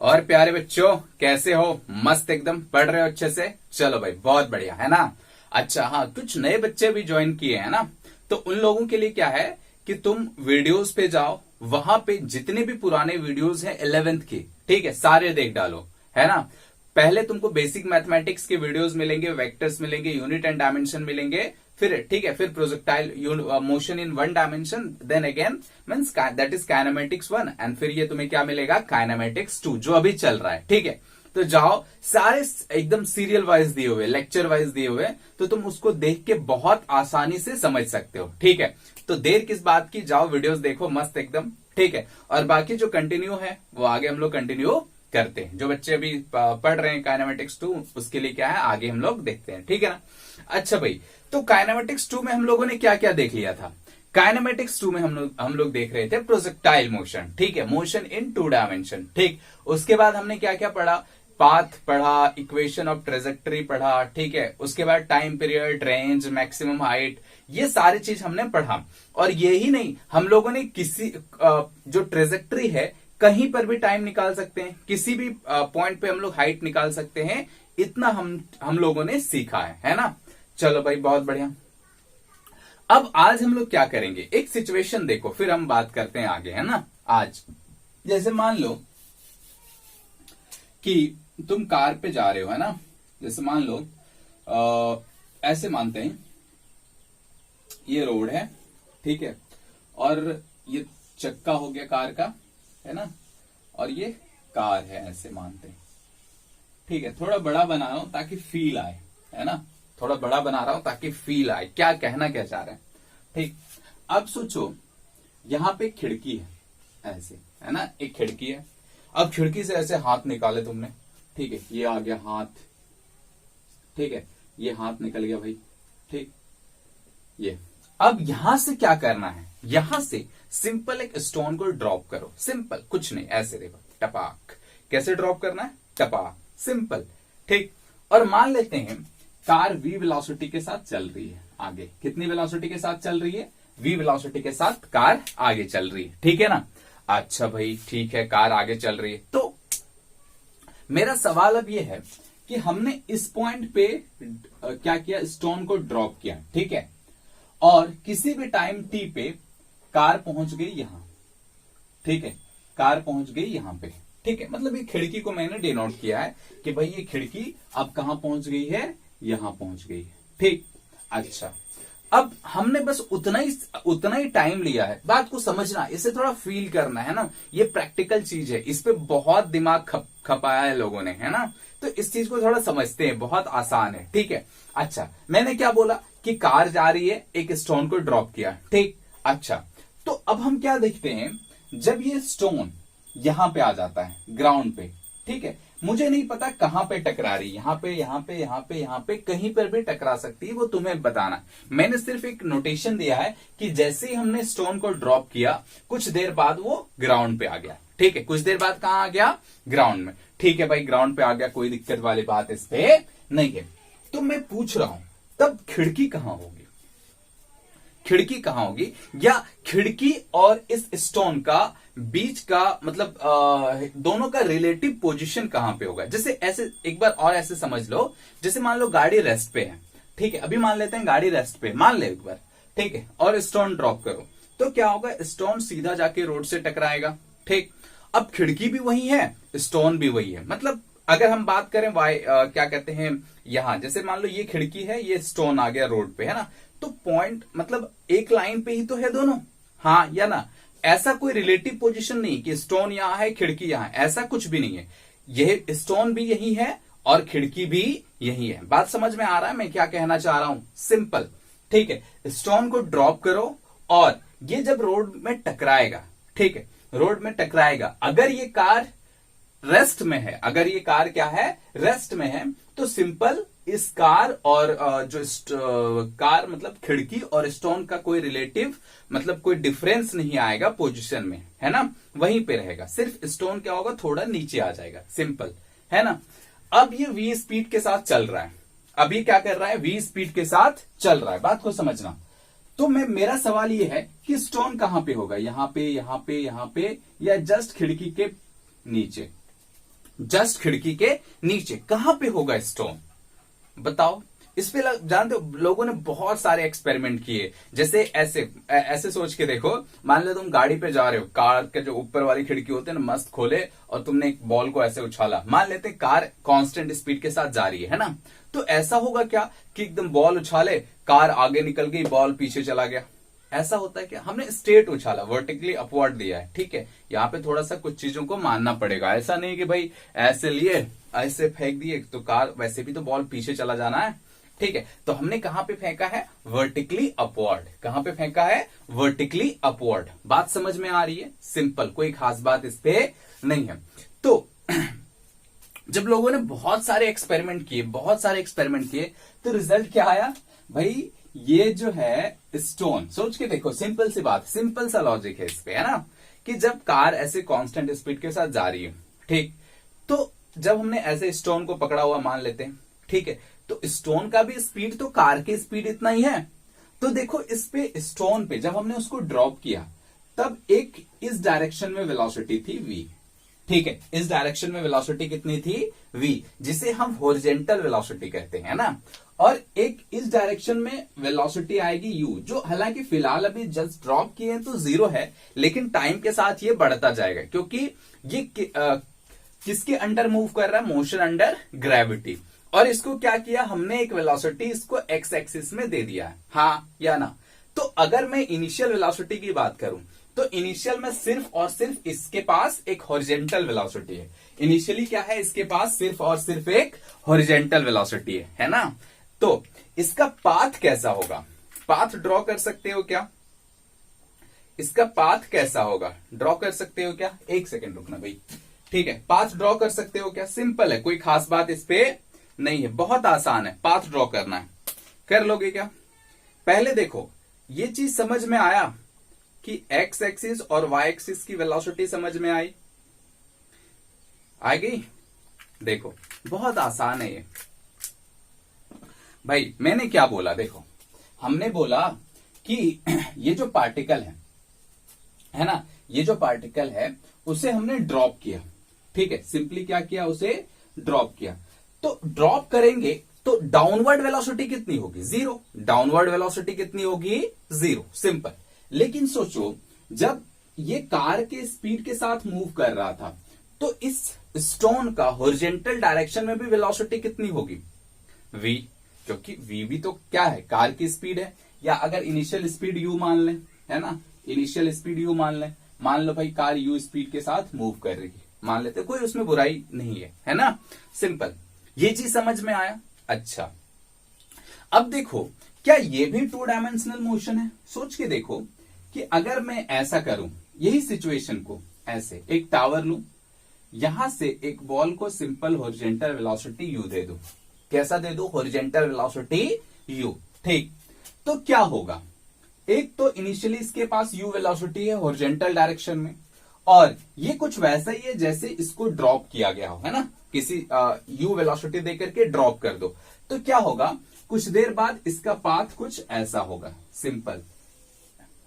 और प्यारे बच्चों, कैसे हो? मस्त एकदम पढ़ रहे हो अच्छे से? चलो भाई, बहुत बढ़िया है ना। अच्छा हाँ, कुछ नए बच्चे भी ज्वाइन किए हैं ना, तो उन लोगों के लिए क्या है कि तुम वीडियोस पे जाओ, वहां पे जितने भी पुराने वीडियोस हैं 11th के, ठीक है, सारे देख डालो, है ना। पहले तुमको बेसिक मैथमेटिक्स के वीडियोस मिलेंगे, वेक्टर्स मिलेंगे, यूनिट एंड डायमेंशन मिलेंगे, फिर ठीक है, फिर projectile motion in one dimension, then again means that is kinematics 1, and फिर ये तुम्हें क्या मिलेगा, काइनेमेटिक्स 2, जो अभी चल रहा है, ठीक है। तो जाओ, सारे एकदम सीरियल वाइज दिए हुए, लेक्चर वाइज दिए हुए, तो तुम उसको देख के बहुत आसानी से समझ सकते हो, ठीक है। तो देर किस बात की, जाओ वीडियोस देखो मस्त एकदम, ठीक है। और बाकी जो कंटिन्यू है वो आगे हम लोग कंटिन्यू करते हैं। जो बच्चे अभी पढ़ रहे हैं काइनेमेटिक्स 2, उसके लिए क्या है, आगे हम लोग देखते हैं, ठीक है ना। अच्छा भाई, तो काइनेमेटिक्स 2 में हम लोगों ने क्या क्या देख लिया था? काइनेमेटिक्स 2 में हम लोग देख रहे थे प्रोजेक्टाइल मोशन, ठीक है, मोशन इन 2 डायमेंशन, ठीक। उसके बाद हमने क्या क्या पढ़ा? पाथ पढ़ा, इक्वेशन ऑफ ट्रेजेक्टरी पढ़ा, ठीक है। उसके बाद time period, range, maximum height, ये सारी चीज हमने पढ़ा। और यही नहीं, हम लोगों ने किसी जो ट्रेजेक्टरी है, कहीं पर भी टाइम निकाल सकते हैं, किसी भी पॉइंट पे हम लोग हाइट निकाल सकते हैं, इतना हम लोगों ने सीखा है ना। चलो भाई, बहुत बढ़िया। अब आज हम लोग क्या करेंगे, एक सिचुएशन देखो, फिर हम बात करते हैं आगे, है ना। आज जैसे मान लो कि तुम कार पे जा रहे हो, है ना। जैसे मान लो ऐसे मानते हैं, ये रोड है, ठीक है, और ये चक्का हो गया कार का, है ना, और ये कार है, ऐसे मानते हैं, ठीक है। थोड़ा बड़ा बना रहा हूं ताकि फील आए, है ना, थोड़ा बड़ा बना रहा हूं ताकि फील आए, क्या कहना क्या चाह रहे हैं, ठीक। अब सोचो, यहां पे खिड़की है, ऐसे, है ना, एक खिड़की है। अब खिड़की से ऐसे हाथ निकाले तुमने, ठीक है, ये आ गया हाथ, ठीक है, ये हाथ निकल गया भाई, ठीक, ये। अब यहां से क्या करना है, यहां से सिंपल एक स्टोन को ड्रॉप करो, सिंपल, कुछ नहीं, ऐसे देखो, टपाक। कैसे ड्रॉप करना है? टपाक, सिंपल, ठीक। और मान लेते हैं कार v वेलोसिटी के साथ चल रही है आगे। कितनी वेलोसिटी के साथ चल रही है? v वेलोसिटी के साथ कार आगे चल रही है, ठीक है ना। अच्छा भाई, ठीक है, कार आगे चल रही है। तो मेरा सवाल अब यह है कि हमने इस पॉइंट पे क्या किया, स्टोन को ड्रॉप किया, ठीक है, और किसी भी टाइम t पे कार पहुंच गई यहां, ठीक है, कार पहुंच गई यहां पे, ठीक है। मतलब ये खिड़की को मैंने डिनोट किया है कि भाई ये खिड़की अब कहां पहुंच गई है, यहां पहुंच गई है, ठीक। अच्छा, अब हमने बस उतना ही टाइम लिया है। बात को समझना, इसे थोड़ा फील करना, है ना। ये प्रैक्टिकल चीज है, इस पे बहुत दिमाग खपाया है लोगों ने, है ना। तो इस चीज को थोड़ा समझते हैं, बहुत आसान है, ठीक है। अच्छा, मैंने क्या बोला कि कार जा रही है, एक स्टोन को ड्रॉप किया, ठीक। अच्छा, तो अब हम क्या देखते हैं, जब ये स्टोन यहां पे आ जाता है ग्राउंड पे, ठीक है, मुझे नहीं पता कहां पे टकरा रही, यहां पे, यहां पे, यहां पे, यहां पे, कहीं पर भी टकरा सकती है, वो तुम्हें बताना। मैंने सिर्फ एक नोटेशन दिया है कि जैसे ही हमने स्टोन को ड्रॉप किया, कुछ देर बाद वो ग्राउंड पे आ गया, ठीक है। कुछ देर बाद कहां आ गया? ग्राउंड में, ठीक है भाई, ग्राउंड पे आ गया, कोई दिक्कत वाली बात इस पे नहीं है। तो मैं पूछ रहा हूं, तब खिड़की कहां होगी? खिड़की कहां होगी, या खिड़की और इस स्टोन का बीच का मतलब दोनों का रिलेटिव पोजीशन कहां पे होगा? जैसे ऐसे एक बार और ऐसे समझ लो, जैसे मान लो गाड़ी रेस्ट पे है, ठीक है, अभी मान लेते हैं गाड़ी रेस्ट पे, मान ले एक बार, ठीक है, और स्टोन ड्रॉप करो, तो क्या होगा, स्टोन सीधा जाके रोड से टकराएगा, ठीक। अब खिड़की भी वही है, स्टोन भी वही है, मतलब अगर हम बात करें क्या कहते हैं, यहां जैसे मान लो ये खिड़की है, ये स्टोन आ गया रोड पे, है ना, तो पॉइंट मतलब एक लाइन पे ही तो है दोनों, हाँ या ना। ऐसा कोई रिलेटिव पोजीशन नहीं कि स्टोन यहां है, खिड़की यहां है, ऐसा कुछ भी नहीं है। यह स्टोन भी यही है और खिड़की भी यही है। बात समझ में आ रहा है मैं क्या कहना चाह रहा हूं? सिंपल, ठीक है। स्टोन को ड्रॉप करो और ये जब रोड में टकराएगा, ठीक है, रोड में टकराएगा, अगर ये कार रेस्ट में है, अगर ये कार क्या है, रेस्ट में है, तो सिंपल इस कार और कार मतलब खिड़की और स्टोन का कोई रिलेटिव मतलब कोई डिफरेंस नहीं आएगा पोजीशन में, है ना, वहीं पे रहेगा। सिर्फ स्टोन क्या होगा, थोड़ा नीचे आ जाएगा, सिंपल, है ना। अब ये v स्पीड के साथ चल रहा है, अभी क्या कर रहा है, v स्पीड के साथ चल रहा है, बात को समझना। तो मेरा सवाल ये है कि स्टोन कहां पे होगा, यहां पे, यहां पे, यहां पे, या जस्ट खिड़की के नीचे? जस्ट खिड़की के नीचे। कहां पे होगा स्टोन, बताओ। इस पे जानते हो लोगों ने बहुत सारे एक्सपेरिमेंट किए। जैसे ऐसे ऐसे सोच के देखो, मान लो तुम गाड़ी पे जा रहे हो, कार के जो ऊपर वाली खिड़की होते हैं ना, मस्त खोले और तुमने एक बॉल को ऐसे उछाला। मान लेते हैं कार कांस्टेंट स्पीड के साथ जा रही है ना, तो ऐसा होगा क्या कि एकदम बॉल उछाले, कार आगे निकल गई, बॉल पीछे चला गया। ऐसा होता है क्या? हमने स्ट्रेट उछाला, वर्टिकली अपवर्ड दिया है, ठीक है। यहाँ पे थोड़ा सा कुछ चीजों को मानना पड़ेगा। ऐसा नहीं कि भाई ऐसे लिए ऐसे फेंक दिए तो कार, वैसे भी तो बॉल पीछे चला जाना है, ठीक है। तो हमने कहां पे फेंका है? Vertically upward. कहां पे फेंका है? Vertically upward. बात समझ में आ रही है? सिंपल, कोई खास बात इस पे नहीं है। तो जब लोगों ने बहुत सारे एक्सपेरिमेंट किए तो रिजल्ट क्या आया भाई? ये जो है स्टोन, सोच के देखो, सिंपल सी बात, सिंपल सा लॉजिक है इस पे, है ना, कि जब कार ऐसे कांस्टेंट स्पीड के साथ जा रही है, ठीक, तो जब हमने ऐसे स्टोन को पकड़ा हुआ मान लेते हैं, ठीक है, तो स्टोन का भी स्पीड तो कार की स्पीड इतना ही है। तो देखो इस पे स्टोन पे जब हमने उसको ड्रॉप किया, तब एक इस डायरेक्शन में वेलोसिटी थी v, ठीक है। इस डायरेक्शन में वेलोसिटी कितनी थी? v, जिसे हम हॉरिजॉन्टल वेलोसिटी कहते हैं ना। और एक इस डायरेक्शन में वेलोसिटी आएगी u, जो हालांकि फिलहाल अभी जस्ट ड्रॉप किए हैं तो 0 है, लेकिन टाइम के साथ ये बढ़ता जाएगा, क्योंकि ये किसके अंडर मूव कर रहा है? Motion under gravity. और इसको क्या किया हमने? एक वेलोसिटी इसको एक्स एक्सिस में दे दिया है, हाँ या ना। तो अगर मैं इनिशियल वेलोसिटी की बात करूं, तो इनिशियल में सिर्फ और सिर्फ इसके पास एक हॉरिजॉन्टल वेलोसिटी है। इनिशियली क्या है? इसके पास सिर्फ और सिर्फ एक हॉरिजॉन्टल वेलोसिटी है ना। तो इसका पाथ कैसा होगा? पाथ ड्रॉ कर सकते हो क्या? इसका पाथ कैसा होगा? ड्रॉ कर सकते हो क्या? एक सेकेंड रुकना भाई, ठीक है। पाथ ड्रॉ कर सकते हो क्या? सिंपल है, कोई खास बात इस पे नहीं है, बहुत आसान है। पाथ ड्रॉ करना है, कर लोगे क्या? पहले देखो, ये चीज समझ में आया कि एक्स एक्सिस और वाई एक्सिस की वेलोसिटी समझ में आई? आ गई? देखो बहुत आसान है ये भाई। मैंने क्या बोला? देखो, हमने बोला कि ये जो पार्टिकल है ना, ये जो पार्टिकल है उसे हमने ड्रॉप किया, ठीक है। सिंपली क्या किया? उसे ड्रॉप किया। तो ड्रॉप करेंगे तो डाउनवर्ड वेलोसिटी कितनी होगी? 0। डाउनवर्ड वेलोसिटी कितनी होगी? 0, सिंपल। लेकिन सोचो, जब ये कार के स्पीड के साथ मूव कर रहा था, तो इस स्टोन का हॉरिजॉन्टल डायरेक्शन में भी वेलोसिटी कितनी होगी? v, क्योंकि v भी तो क्या है? कार की स्पीड है। या अगर इनिशियल स्पीड u मान लें, है ना, इनिशियल स्पीड u मान लें, मान लो भाई कार u स्पीड के साथ मूव कर रही है, मान लेते, कोई उसमें बुराई नहीं है ना, सिंपल। ये चीज समझ में आया? अच्छा, अब देखो, क्या ये भी 2 डायमेंशनल मोशन है? सोच के देखो कि अगर मैं ऐसा करूं, यही सिचुएशन को ऐसे एक टावर लूं, यहां से एक बॉल को सिंपल हॉरिजॉन्टल वेलोसिटी u दे दूं। कैसा दे दूं? हॉरिजॉन्टल वेलोसिटी u, ठीक। तो क्या होगा? एक तो इनिशियली इसके पास u वेलोसिटी है हॉरिजॉन्टल डायरेक्शन में, और ये कुछ वैसा ही है जैसे इसको ड्रॉप किया गया हो, है ना, किसी u वेलोसिटी देकर के ड्रॉप कर दो। तो क्या होगा? कुछ देर बाद इसका पाथ कुछ ऐसा होगा, सिंपल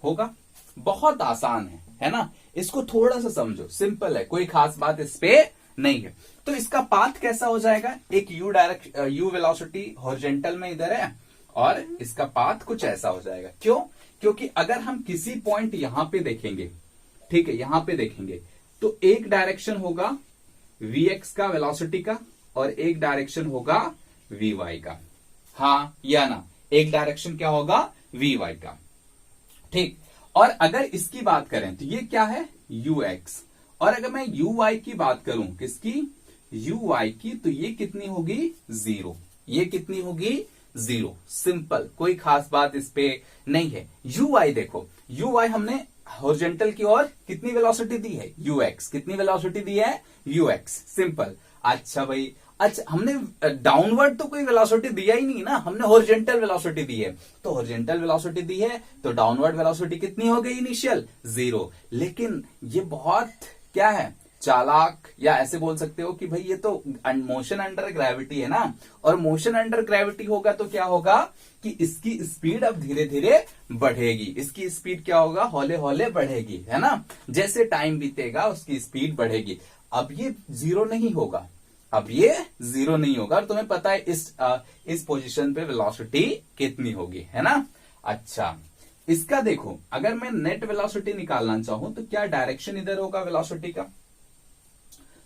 होगा। बहुत आसान है ना। इसको थोड़ा सा समझो, सिंपल है, कोई खास बात इस पे नहीं है। तो इसका पाथ कैसा हो जाएगा? एक u वेलोसिटी हॉरिजॉन्टल में इधर है, और इसका पाथ कुछ ऐसा हो जाएगा। क्यों? क्योंकि अगर हम किसी पॉइंट यहां पे देखेंगे, ठीक है, यहां पे देखेंगे, तो एक डायरेक्शन होगा vx का वेलोसिटी का, और एक डायरेक्शन होगा vy का, हाँ या ना। एक डायरेक्शन क्या होगा? vy का, ठीक। और अगर इसकी बात करें तो ये क्या है? ux। और अगर मैं uy की बात करूं, किसकी? uy की, तो ये कितनी होगी? 0। ये कितनी होगी? 0, सिंपल, कोई खास बात इस पे नहीं है। uy देखो, uy हमने हॉरिजॉन्टल की ओर कितनी वेलोसिटी दी है? ux। कितनी वेलोसिटी दी है? ux, simple. अच्छा भाई, अच्छा, हमने डाउनवर्ड तो कोई वेलोसिटी दिया ही नहीं ना, हमने हॉरिजॉन्टल वेलोसिटी दी है। तो हॉरिजॉन्टल वेलोसिटी दी है तो डाउनवर्ड वेलोसिटी कितनी हो गई? इनिशियल 0। लेकिन ये बहुत क्या है? चालाक, या ऐसे बोल सकते हो कि भाई ये तो मोशन अंडर ग्रेविटी है ना, और मोशन अंडर ग्रेविटी होगा तो क्या होगा कि इसकी स्पीड अब धीरे धीरे बढ़ेगी। इसकी स्पीड क्या होगा? हौले हौले बढ़ेगी, है ना। जैसे टाइम बीतेगा उसकी स्पीड बढ़ेगी। अब ये जीरो नहीं होगा, अब ये जीरो नहीं होगा, और तुम्हें पता है इस पोजीशन पे वेलोसिटी कितनी होगी, है ना। अच्छा, इसका देखो, अगर मैं नेट वेलोसिटी निकालना चाहूं तो क्या डायरेक्शन इधर होगा वेलोसिटी का?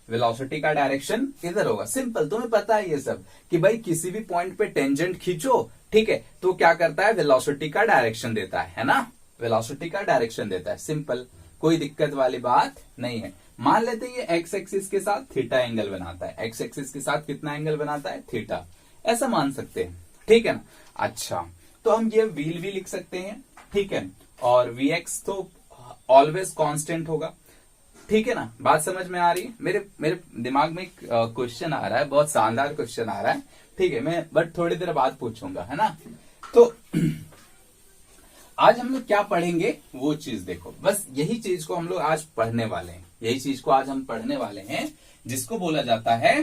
वेलोसिटी का डायरेक्शन इधर होगा। सिंपल, तुम्हें पता है ये सब कि भाई किसी भी पॉइंट पे टेंजेंट खींचो, ठीक है, तो क्या करता है, वेलोसिटी का डायरेक्शन देता है ना, वेलोसिटी का डायरेक्शन देता है। सिंपल, कोई दिक्कत वाली बात नहीं है। मान लेते हैं ये एक्स एक्सिस के साथ थीटा एंगल बनाता है, एक्स एक्सिस के साथ कितना एंगल बनाता है, थीटा, ऐसा मान सकते हैं, ठीक है ना। अच्छा, तो हम ये व्हील भी लिख सकते हैं, ठीक है, और वीएक्स तो ऑलवेज कांस्टेंट होगा, ठीक है ना। बात समझ में आ रही है? मेरे दिमाग में एक क्वेश्चन आ रहा है, बहुत शानदार क्वेश्चन आ रहा है, ठीक है, मैं बट थोड़ी देर बाद पूछूंगा, है ना। तो आज हम लोग क्या पढ़ेंगे वो चीज देखो, बस यही चीज को हम लोग आज पढ़ने वाले हैं, यही चीज को आज हम पढ़ने वाले हैं, जिसको बोला जाता है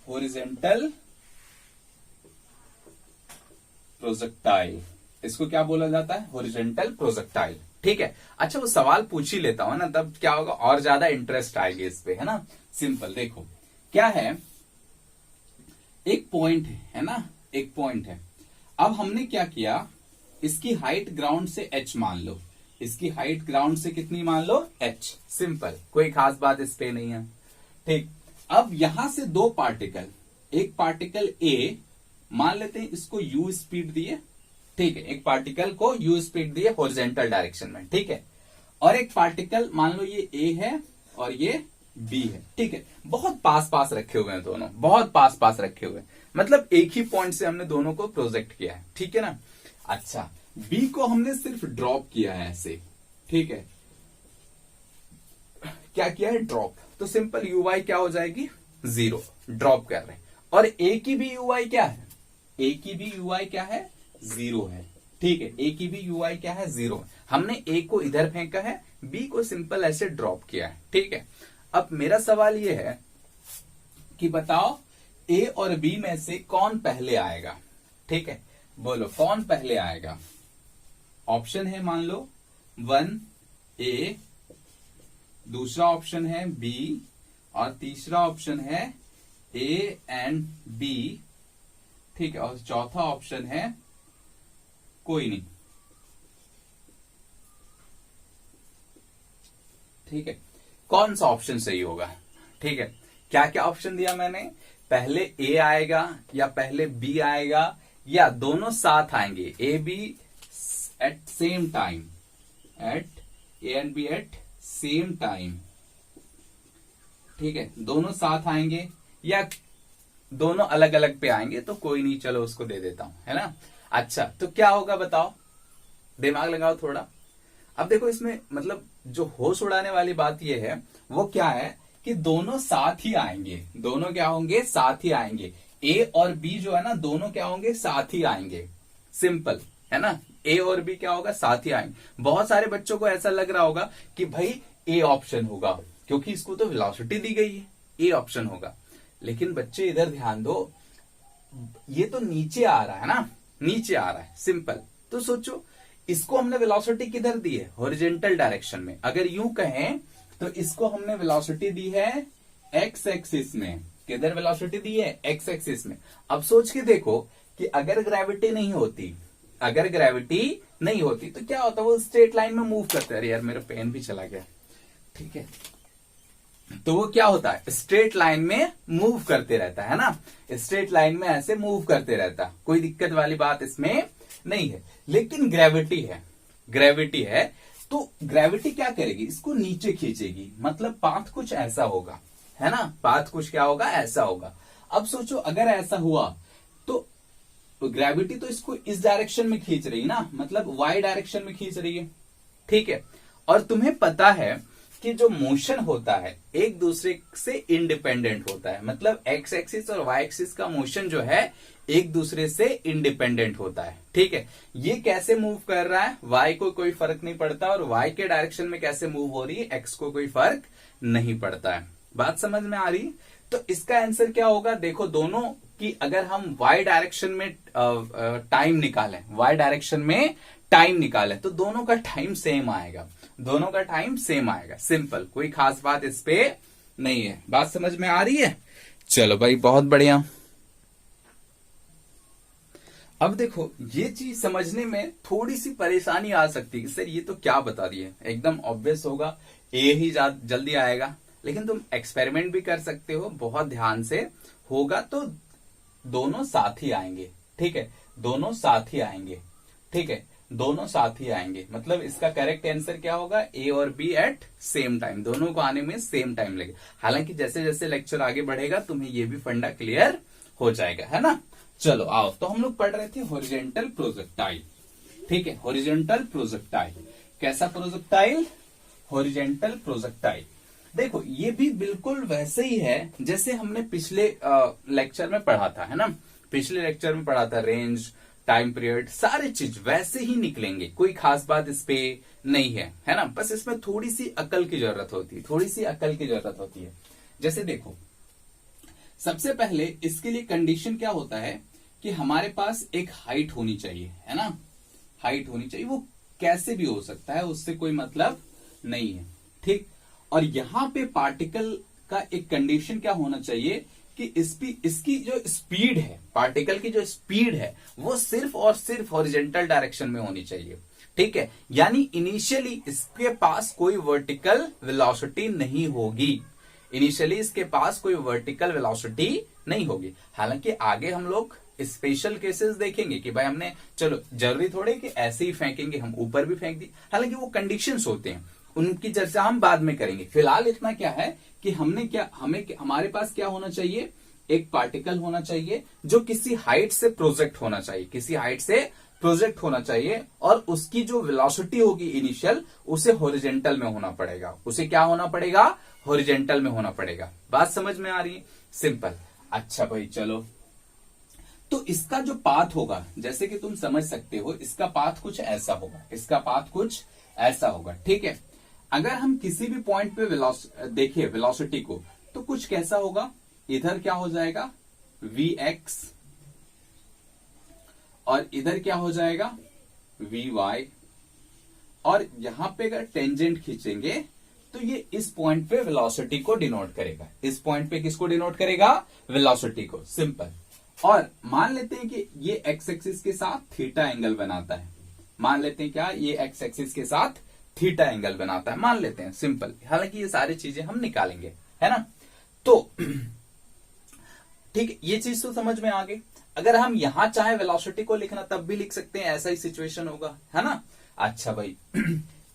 हॉरिजॉन्टल प्रोजेक्टाइल। इसको क्या बोला जाता है, हॉरिजॉन्टल प्रोजेक्टाइल, ठीक है। अच्छा, वो सवाल पूछ ही लेता हूं ना, तब क्या होगा, और ज्यादा इंटरेस्ट आएगी इस पे, है ना। सिंपल, देखो क्या है, एक पॉइंट है ना, एक पॉइंट है। अब हमने क्या किया, इसकी हाइट ग्राउंड से h मान लो, इसकी हाइट ग्राउंड से कितनी मान लो, h। सिंपल, कोई खास बात इस पे नहीं है, ठीक। अब यहां से दो पार्टिकल, एक पार्टिकल A मान लेते हैं, इसको u स्पीड दिए, ठीक है, एक पार्टिकल को u स्पीड दिए हॉरिजॉन्टल डायरेक्शन में, ठीक है, और एक पार्टिकल मान लो ये A है और ये B है, ठीक है, बहुत पास पास रखे हुए हैं दोनों, बहुत पास पास रखे हुए हैं, मतलब एक ही पॉइंट से हमने दोनों को प्रोजेक्ट किया है, ठीक है ना। अच्छा, B को हमने सिर्फ ड्रॉप किया है ऐसे, ठीक है, क्या किया है, ड्रॉप, तो सिंपल ui क्या हो जाएगी, जीरो, ड्रॉप कर रहे हैं। और A की भी ui क्या है, A की भी ui क्या है, जीरो है, ठीक है, A की भी ui क्या है, जीरो है। हमने A को इधर फेंका है, B को सिंपल ऐसे ड्रॉप किया है, ठीक है। अब मेरा सवाल ये है कि बताओ A और B में से कौन पहले आएगा, ठीक है, बोलो कौन पहले आएगा। ऑप्शन है मान लो 1A, दूसरा ऑप्शन है B, और तीसरा ऑप्शन है A एंड B, ठीक है, और चौथा ऑप्शन है कोई नहीं, ठीक है। कौन सा ऑप्शन सही होगा, ठीक है, क्या क्या ऑप्शन दिया मैंने, पहले A आएगा या पहले B आएगा या दोनों साथ आएंगे, A B at same time, at A and B at same time, ठीक है, दोनों साथ आएंगे या दोनों अलग अलग पे आएंगे, तो कोई नहीं, चलो उसको दे देता हूं, है ना। अच्छा, तो क्या होगा बताओ, दिमाग लगाओ थोड़ा। अब देखो इसमें मतलब जो होश उड़ाने वाली बात यह है, वो क्या है कि दोनों साथ ही आएंगे, दोनों क्या होंगे, साथ ही आएंगे। A और B जो है ना, दोनों क्या होंगे, साथ ही आएंगे, सिंपल, है ना। A और B क्या होगा, साथ ही आएंगे। बहुत सारे बच्चों को ऐसा लग रहा होगा कि भाई A ऑप्शन होगा, क्योंकि इसको तो वेलोसिटी दी गई है, A ऑप्शन होगा। लेकिन बच्चे इधर ध्यान दो, ये तो नीचे आ रहा है ना, नीचे आ रहा है, सिंपल। तो सोचो, इसको हमने वेलोसिटी किधर दी है, हॉरिजॉन्टल डायरेक्शन में। अगर यूं कहें तो इसको हमने वेलोसिटी दी है एक्स एक्सिस में, किधर वेलोसिटी दी है, एक्स एक्सिस में। अब सोच के देखो कि अगर ग्रेविटी नहीं होती, अगर ग्रेविटी नहीं होती तो क्या होता, वो स्ट्रेट लाइन में मूव करता है। अरे यार, मेरा पेन भी चला गया, ठीक है, तो वो क्या होता है, स्ट्रेट लाइन में मूव करते रहता है ना, स्ट्रेट लाइन में ऐसे मूव करते रहता, कोई दिक्कत वाली बात इसमें नहीं है। लेकिन ग्रेविटी है, ग्रेविटी है, तो ग्रेविटी क्या करेगी, इसको नीचे खींचेगी, मतलब पाथ कुछ ऐसा होगा, है ना, पाथ कुछ क्या होगा, ऐसा होगा। अब सोचो अगर ऐसा हुआ तो ग्रेविटी तो इसको इस डायरेक्शन में खींच रही है ना, मतलब वाई डायरेक्शन में खींच रही है, ठीक है। और तुम्हें पता है कि जो मोशन होता है एक दूसरे से इंडिपेंडेंट होता है, मतलब एक्स एक्सिस और वाई एक्सिस का मोशन जो है एक दूसरे से इंडिपेंडेंट होता है, ठीक है। ये कैसे मूव कर रहा है, वाई को कोई फर्क नहीं पड़ता, और वाई के डायरेक्शन में कैसे मूव हो रही है, एक्स को कोई फर्क नहीं पड़ता है। बात समझ में आ रही, तो इसका आंसर क्या होगा, देखो दोनों की अगर हम वाई डायरेक्शन में टाइम निकालें, वाई डायरेक्शन में टाइम निकाले तो दोनों का टाइम सेम आएगा, दोनों का टाइम सेम आएगा। सिंपल, कोई खास बात इस पे नहीं है। बात समझ में आ रही है? चलो भाई बहुत बढ़िया। अब देखो ये चीज समझने में थोड़ी सी परेशानी आ सकती है, सर ये तो क्या बता रही है, एकदम ऑब्वियस होगा, ए ही जल्दी आएगा। लेकिन तुम एक्सपेरिमेंट भी कर सकते हो, बहुत ध्यान से होगा तो दोनों साथ ही आएंगे। ठीक है, दोनों साथ ही आएंगे। ठीक है, दोनों साथ ही आएंगे, मतलब इसका करेक्ट आंसर क्या होगा, ए और बी एट सेम टाइम, दोनों को आने में सेम टाइम लगेगा। हालांकि जैसे जैसे लेक्चर आगे बढ़ेगा तुम्हें ये भी फंडा क्लियर हो जाएगा, है ना। चलो आओ, तो हम लोग पढ़ रहे थे हॉरिजॉन्टल प्रोजेक्टाइल। ठीक है, हॉरिजॉन्टल प्रोजेक्टाइल, कैसा प्रोजेक्टाइल, हॉरिजॉन्टल प्रोजेक्टाइल। देखो ये भी बिल्कुल वैसे ही है जैसे हमने पिछले लेक्चर में पढ़ा था, है ना। पिछले लेक्चर में पढ़ा था, रेंज, टाइम पीरियड, सारे चीज वैसे ही निकलेंगे, कोई खास बात इस पे नहीं है ना। बस इसमें थोड़ी सी अकल की जरूरत होती है, थोड़ी सी अकल की जरूरत होती है। जैसे देखो सबसे पहले इसके लिए कंडीशन क्या होता है कि हमारे पास एक हाइट होनी चाहिए, है ना, हाइट होनी चाहिए, वो कैसे भी हो सकता है, उससे कोई मतलब नहीं है। ठीक, और यहां पे पार्टिकल का एक कंडीशन क्या होना चाहिए कि इसकी जो स्पीड है, पार्टिकल की जो स्पीड है वो सिर्फ और सिर्फ हॉरिजॉन्टल डायरेक्शन में होनी चाहिए। ठीक है, यानी इनिशियली इसके पास कोई वर्टिकल वेलोसिटी नहीं होगी, इनिशियली इसके पास कोई वर्टिकल वेलोसिटी नहीं होगी। हालांकि आगे हम लोग स्पेशल केसेस देखेंगे कि भाई हमने, चलो जरूरी थोड़े कि ऐसे ही फेंकेंगे, हम ऊपर भी फेंक दी, हालांकि वो कंडीशंस होते हैं, उनकी चर्चा हम बाद में करेंगे। फिलहाल इतना क्या है कि हमारे पास क्या होना चाहिए, एक पार्टिकल होना चाहिए जो किसी हाइट से प्रोजेक्ट होना चाहिए, किसी हाइट से प्रोजेक्ट होना चाहिए, और उसकी जो वेलोसिटी होगी इनिशियल, उसे हॉरिजॉन्टल में होना पड़ेगा, उसे क्या होना पड़ेगा, हॉरिजॉन्टल में होना पड़ेगा। बात समझ में आ रही है? सिंपल। अच्छा भाई चलो, तो इसका जो पाथ होगा, जैसे कि तुम समझ सकते हो, इसका पाथ कुछ ऐसा होगा, इसका पाथ कुछ ऐसा होगा। ठीक है, अगर हम किसी भी पॉइंट पे देखिए वेलोसिटी को, तो कुछ कैसा होगा, इधर क्या हो जाएगा vx, और इधर क्या हो जाएगा vy, और यहां पे अगर टेंजेंट खींचेंगे तो ये इस पॉइंट पे वेलोसिटी को डिनोट करेगा, इस पॉइंट पे किसको डिनोट करेगा, वेलोसिटी को। सिंपल। और मान लेते हैं कि ये एक्स एक्सिस के साथ थीटा एंगल बनाता है, मान लेते हैं क्या, ये एक्स एक्सिस के साथ थीटा एंगल बनाता है, मान लेते हैं। सिंपल, हालांकि ये सारी चीजें हम निकालेंगे, है ना। तो ठीक है, ये चीज तो समझ में आ गई। अगर हम यहां चाहे वेलोसिटी को लिखना तब भी लिख सकते हैं, ऐसा ही सिचुएशन होगा, है ना। अच्छा भाई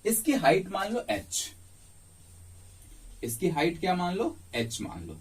इसकी हाइट मान लो h, इसकी हाइट क्या मान लो, h मान लो।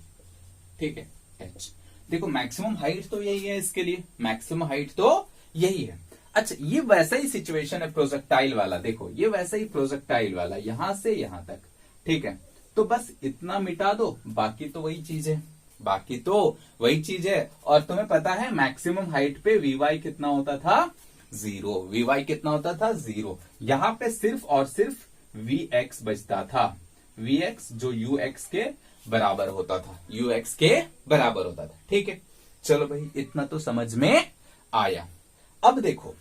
ठीक है, h। देखो मैक्सिमम हाइट तो यही है, इसके लिए मैक्सिमम हाइट तो यही है। अच्छा ये वैसा ही सिचुएशन है प्रोजेक्टाइल वाला, देखो ये वैसा ही प्रोजेक्टाइल वाला, यहां से यहां तक। ठीक है, तो बस इतना मिटा दो, बाकी तो वही चीज है, बाकी तो वही चीज है। और तुम्हें पता है मैक्सिमम हाइट पे वी कितना होता था, 0। वी कितना होता था, 0। यहां पे सिर्फ और सिर्फ वी एक्स बचता था, वी एक्स जो यू एक्स के बराबर होता था, यू एक्स के बराबर होता था। ठीक है, चलो भाई इतना तो समझ में आया। अब देखो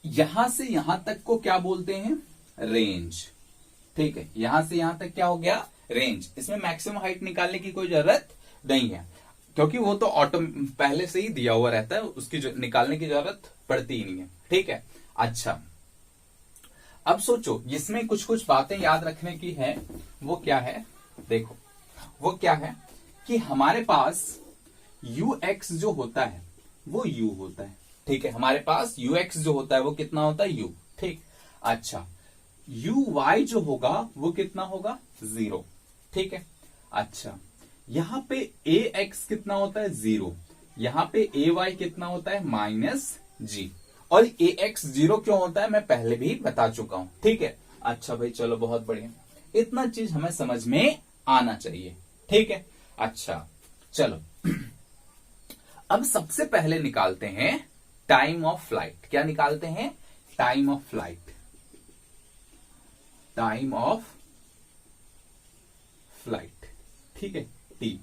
यहां से यहां तक को क्या बोलते हैं, रेंज। ठीक है, यहां से यहां तक क्या हो गया, रेंज। इसमें मैक्सिमम हाइट निकालने की कोई जरूरत नहीं है, क्योंकि वो तो ऑटो पहले से ही दिया हुआ रहता है, उसकी निकालने की जरूरत पड़ती ही नहीं है। ठीक है, अच्छा अब सोचो, इसमें कुछ कुछ बातें याद रखने की है। वो क्या है, देखो वो क्या है कि हमारे पास यू एक्स जो होता है वो u होता है। ठीक है, हमारे पास यू एक्स जो होता है वो कितना होता है, u। ठीक, अच्छा यू वाई जो होगा वो कितना होगा, 0। ठीक है, अच्छा यहां पे ए एक्स कितना होता है, 0। यहां पे ए वाई कितना होता है, -g। और ए एक्स 0 क्यों होता है मैं पहले भी बता चुका हूं। ठीक है, अच्छा भाई चलो बहुत बढ़िया, इतना चीज हमें समझ में आना चाहिए। ठीक है, अच्छा चलो अब सबसे पहले निकालते हैं टाइम ऑफ फ्लाइट। क्या निकालते हैं, time of flight, time of flight. ठीक है, टी।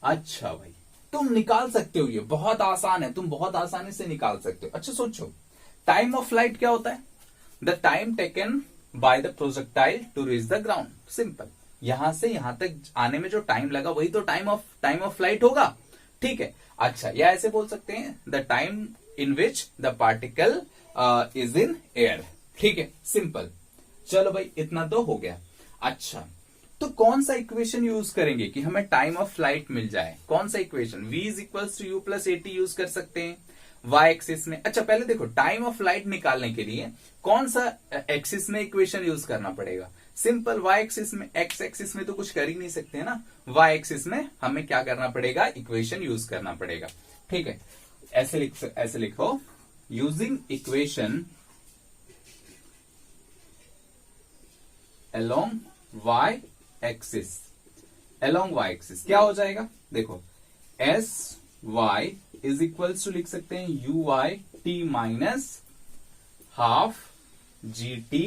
अच्छा भाई तुम निकाल सकते हो, ये बहुत आसान है, तुम बहुत आसानी से निकाल सकते हो। अच्छा सोचो टाइम ऑफ फ्लाइट क्या होता है? The time taken by the projectile to reach the ground. Simple, यहां से यहां तक आने में जो टाइम लगा वही तो टाइम ऑफ फ्लाइट होगा। ठीक है, अच्छा, या ऐसे बोल सकते हैं the time in which the particle is in air. ठीक है, सिंपल। चलो भाई, इतना तो हो गया। अच्छा, तो कौन सा इक्वेशन यूज करेंगे कि हमें टाइम ऑफ फ्लाइट मिल जाए? कौन सा equation? v is equal to u plus a t use कर सकते हैं y एक्सिस में। अच्छा, पहले देखो, टाइम ऑफ फ्लाइट निकालने के लिए कौन सा एक्सिस में इक्वेशन यूज करना पड़ेगा? सिंपल, y एक्सिस में। x एक्सिस में तो कुछ कर ही नहीं सकते ना, y एक्सिस में हमें क्या करना पड़ेगा? इक्वेशन यूज करना पड़ेगा। ठीक है, ऐसे लिखो, using equation along y axis. along y axis क्या हो जाएगा? देखो, s y is equals to लिख सकते हैं u y t minus half g t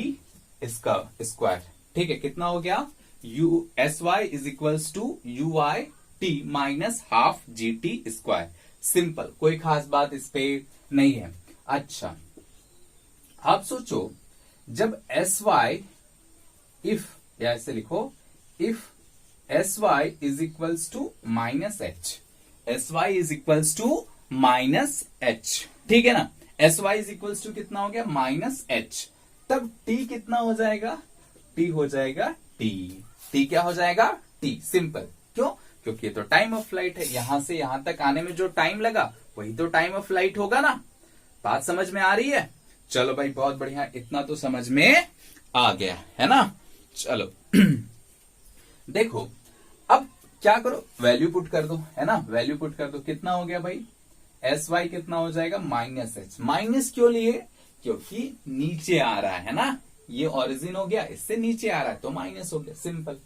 square. ठीक है, कितना हो गया? U s y is equals to u y t minus half g t square. Simple, कोई खास बात इस पे नहीं है। अच्छा, आप सोचो, जब एस वाई इफ, या ऐसे लिखो, if s y is equals to minus h, s y is equals to minus h. ठीक है ना, s y is equals to कितना हो गया? Minus H. तब टी कितना हो जाएगा? टी हो जाएगा टी। टी क्या हो जाएगा? टी। सिंपल। क्यों? क्योंकि ये तो टाइम ऑफ फ्लाइट है, यहां से यहां तक आने में जो टाइम लगा वही तो टाइम ऑफ फ्लाइट होगा ना। बात समझ में आ रही है? चलो भाई, बहुत बढ़िया, इतना तो समझ में आ गया है ना। चलो देखो, अब क्या करो? वैल्यू पुट कर दो, है ना, वैल्यू पुट कर दो। कितना हो गया भाई? एस वाई कितना हो जाएगा? Minus H. माइनस क्यों लिए? क्योंकि नीचे आ रहा है ना, ये ओरिजिन हो गया, इससे नीचे आ रहा है तो माइनस हो गया। सिंपल।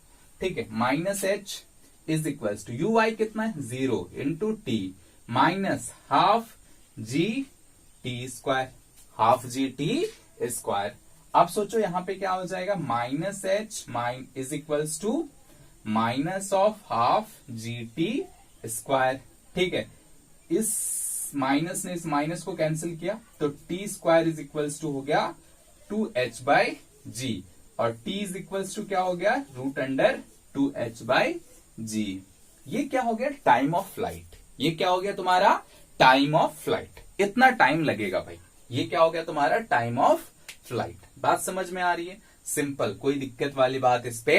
ठीक है, minus h is equals to u y कितना है? 0 into t minus half g t square, half g t square. अब सोचो यहां पे क्या हो जाएगा? Minus h is equals to minus of half g t square. ठीक है, इस माइनस ने इस माइनस को कैंसिल किया तो t square is equals to हो गया 2h बाई जी, और t इज इक्वल्स टू क्या हो गया? रूट अंडर 2h बाई जी। ये क्या हो गया? Time of flight. ये क्या हो गया तुम्हारा? Time of flight. इतना टाइम लगेगा भाई। ये क्या हो गया तुम्हारा? Time of flight. बात समझ में आ रही है? सिंपल, कोई दिक्कत वाली बात इस पे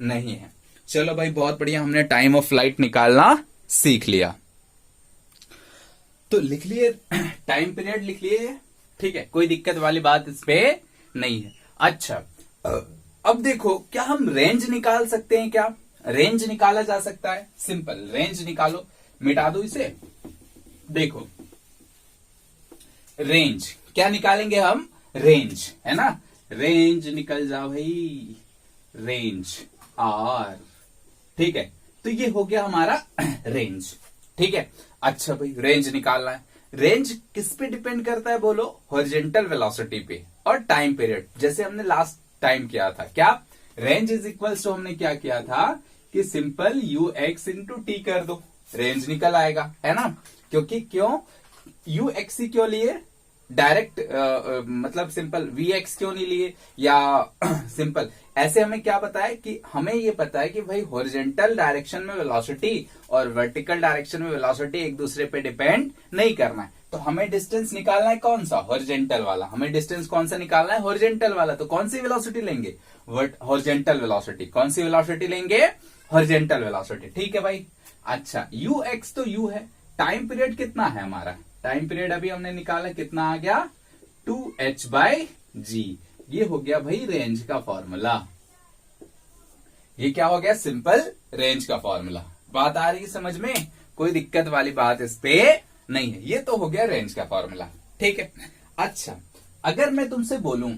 नहीं है। चलो भाई, बहुत बढ़िया, हमने टाइम ऑफ फ्लाइट निकालना सीख लिया। तो लिख लिए, टाइम पीरियड लिख लिए। ठीक है, कोई दिक्कत वाली बात इस पे नहीं है। अच्छा, अब देखो, क्या हम रेंज निकाल सकते हैं? क्या रेंज निकाला जा सकता है? सिंपल, रेंज निकालो। मिटा दो इसे। देखो, रेंज क्या निकालेंगे हम? रेंज, है ना, रेंज निकल जा भाई, रेंज आर। ठीक है, तो ये हो गया हमारा रेंज। ठीक है, अच्छा भाई, रेंज निकालना है। रेंज किस पे डिपेंड करता है बोलो? हॉरिजॉन्टल वेलोसिटी पे और टाइम पीरियड, जैसे हमने लास्ट टाइम किया था। क्या? रेंज इज इक्वल्स टू, हमने क्या किया था कि simple you x into T कर दो, रेंज निकल आएगा, है ना। क्योंकि क्यों यू एक्स ही क्यों लिए? डायरेक्ट मतलब सिंपल वी एक्स क्यों नहीं लिए? या सिंपल ऐसे हमें क्या पता है कि हमें ये पता है कि भाई हॉरिजॉन्टल डायरेक्शन में वेलोसिटी और वर्टिकल डायरेक्शन में वेलोसिटी एक दूसरे पे डिपेंड नहीं करना है। तो हमें डिस्टेंस निकालना है कौन सा? हॉरिजॉन्टल वाला। हमें डिस्टेंस कौन सा निकालना है? हॉरिजॉन्टल वाला। तो कौन सी वेलोसिटी लेंगे? Horizontal velocity. कौन सी वेलोसिटी लेंगे? Horizontal velocity. ठीक है भाई। अच्छा, यू एक्स तो यू है। टाइम पीरियड कितना है हमारा? टाइम पीरियड अभी हमने निकाला, कितना आ गया? 2h बाई जी। ये हो गया भाई रेंज का फॉर्मूला। ये क्या हो गया? सिंपल रेंज का फॉर्मूला। बात आ रही है समझ में? कोई दिक्कत वाली बात इस पे नहीं है। ये तो हो गया रेंज का फॉर्मूला। ठीक है। अच्छा, अगर मैं तुमसे बोलूं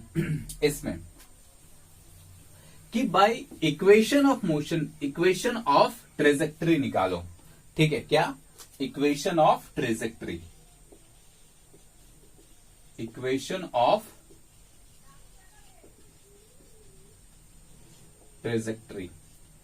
इसमें कि by equation of motion, equation of trajectory निकालो। ठीक है, क्या? Equation of trajectory, equation of trajectory.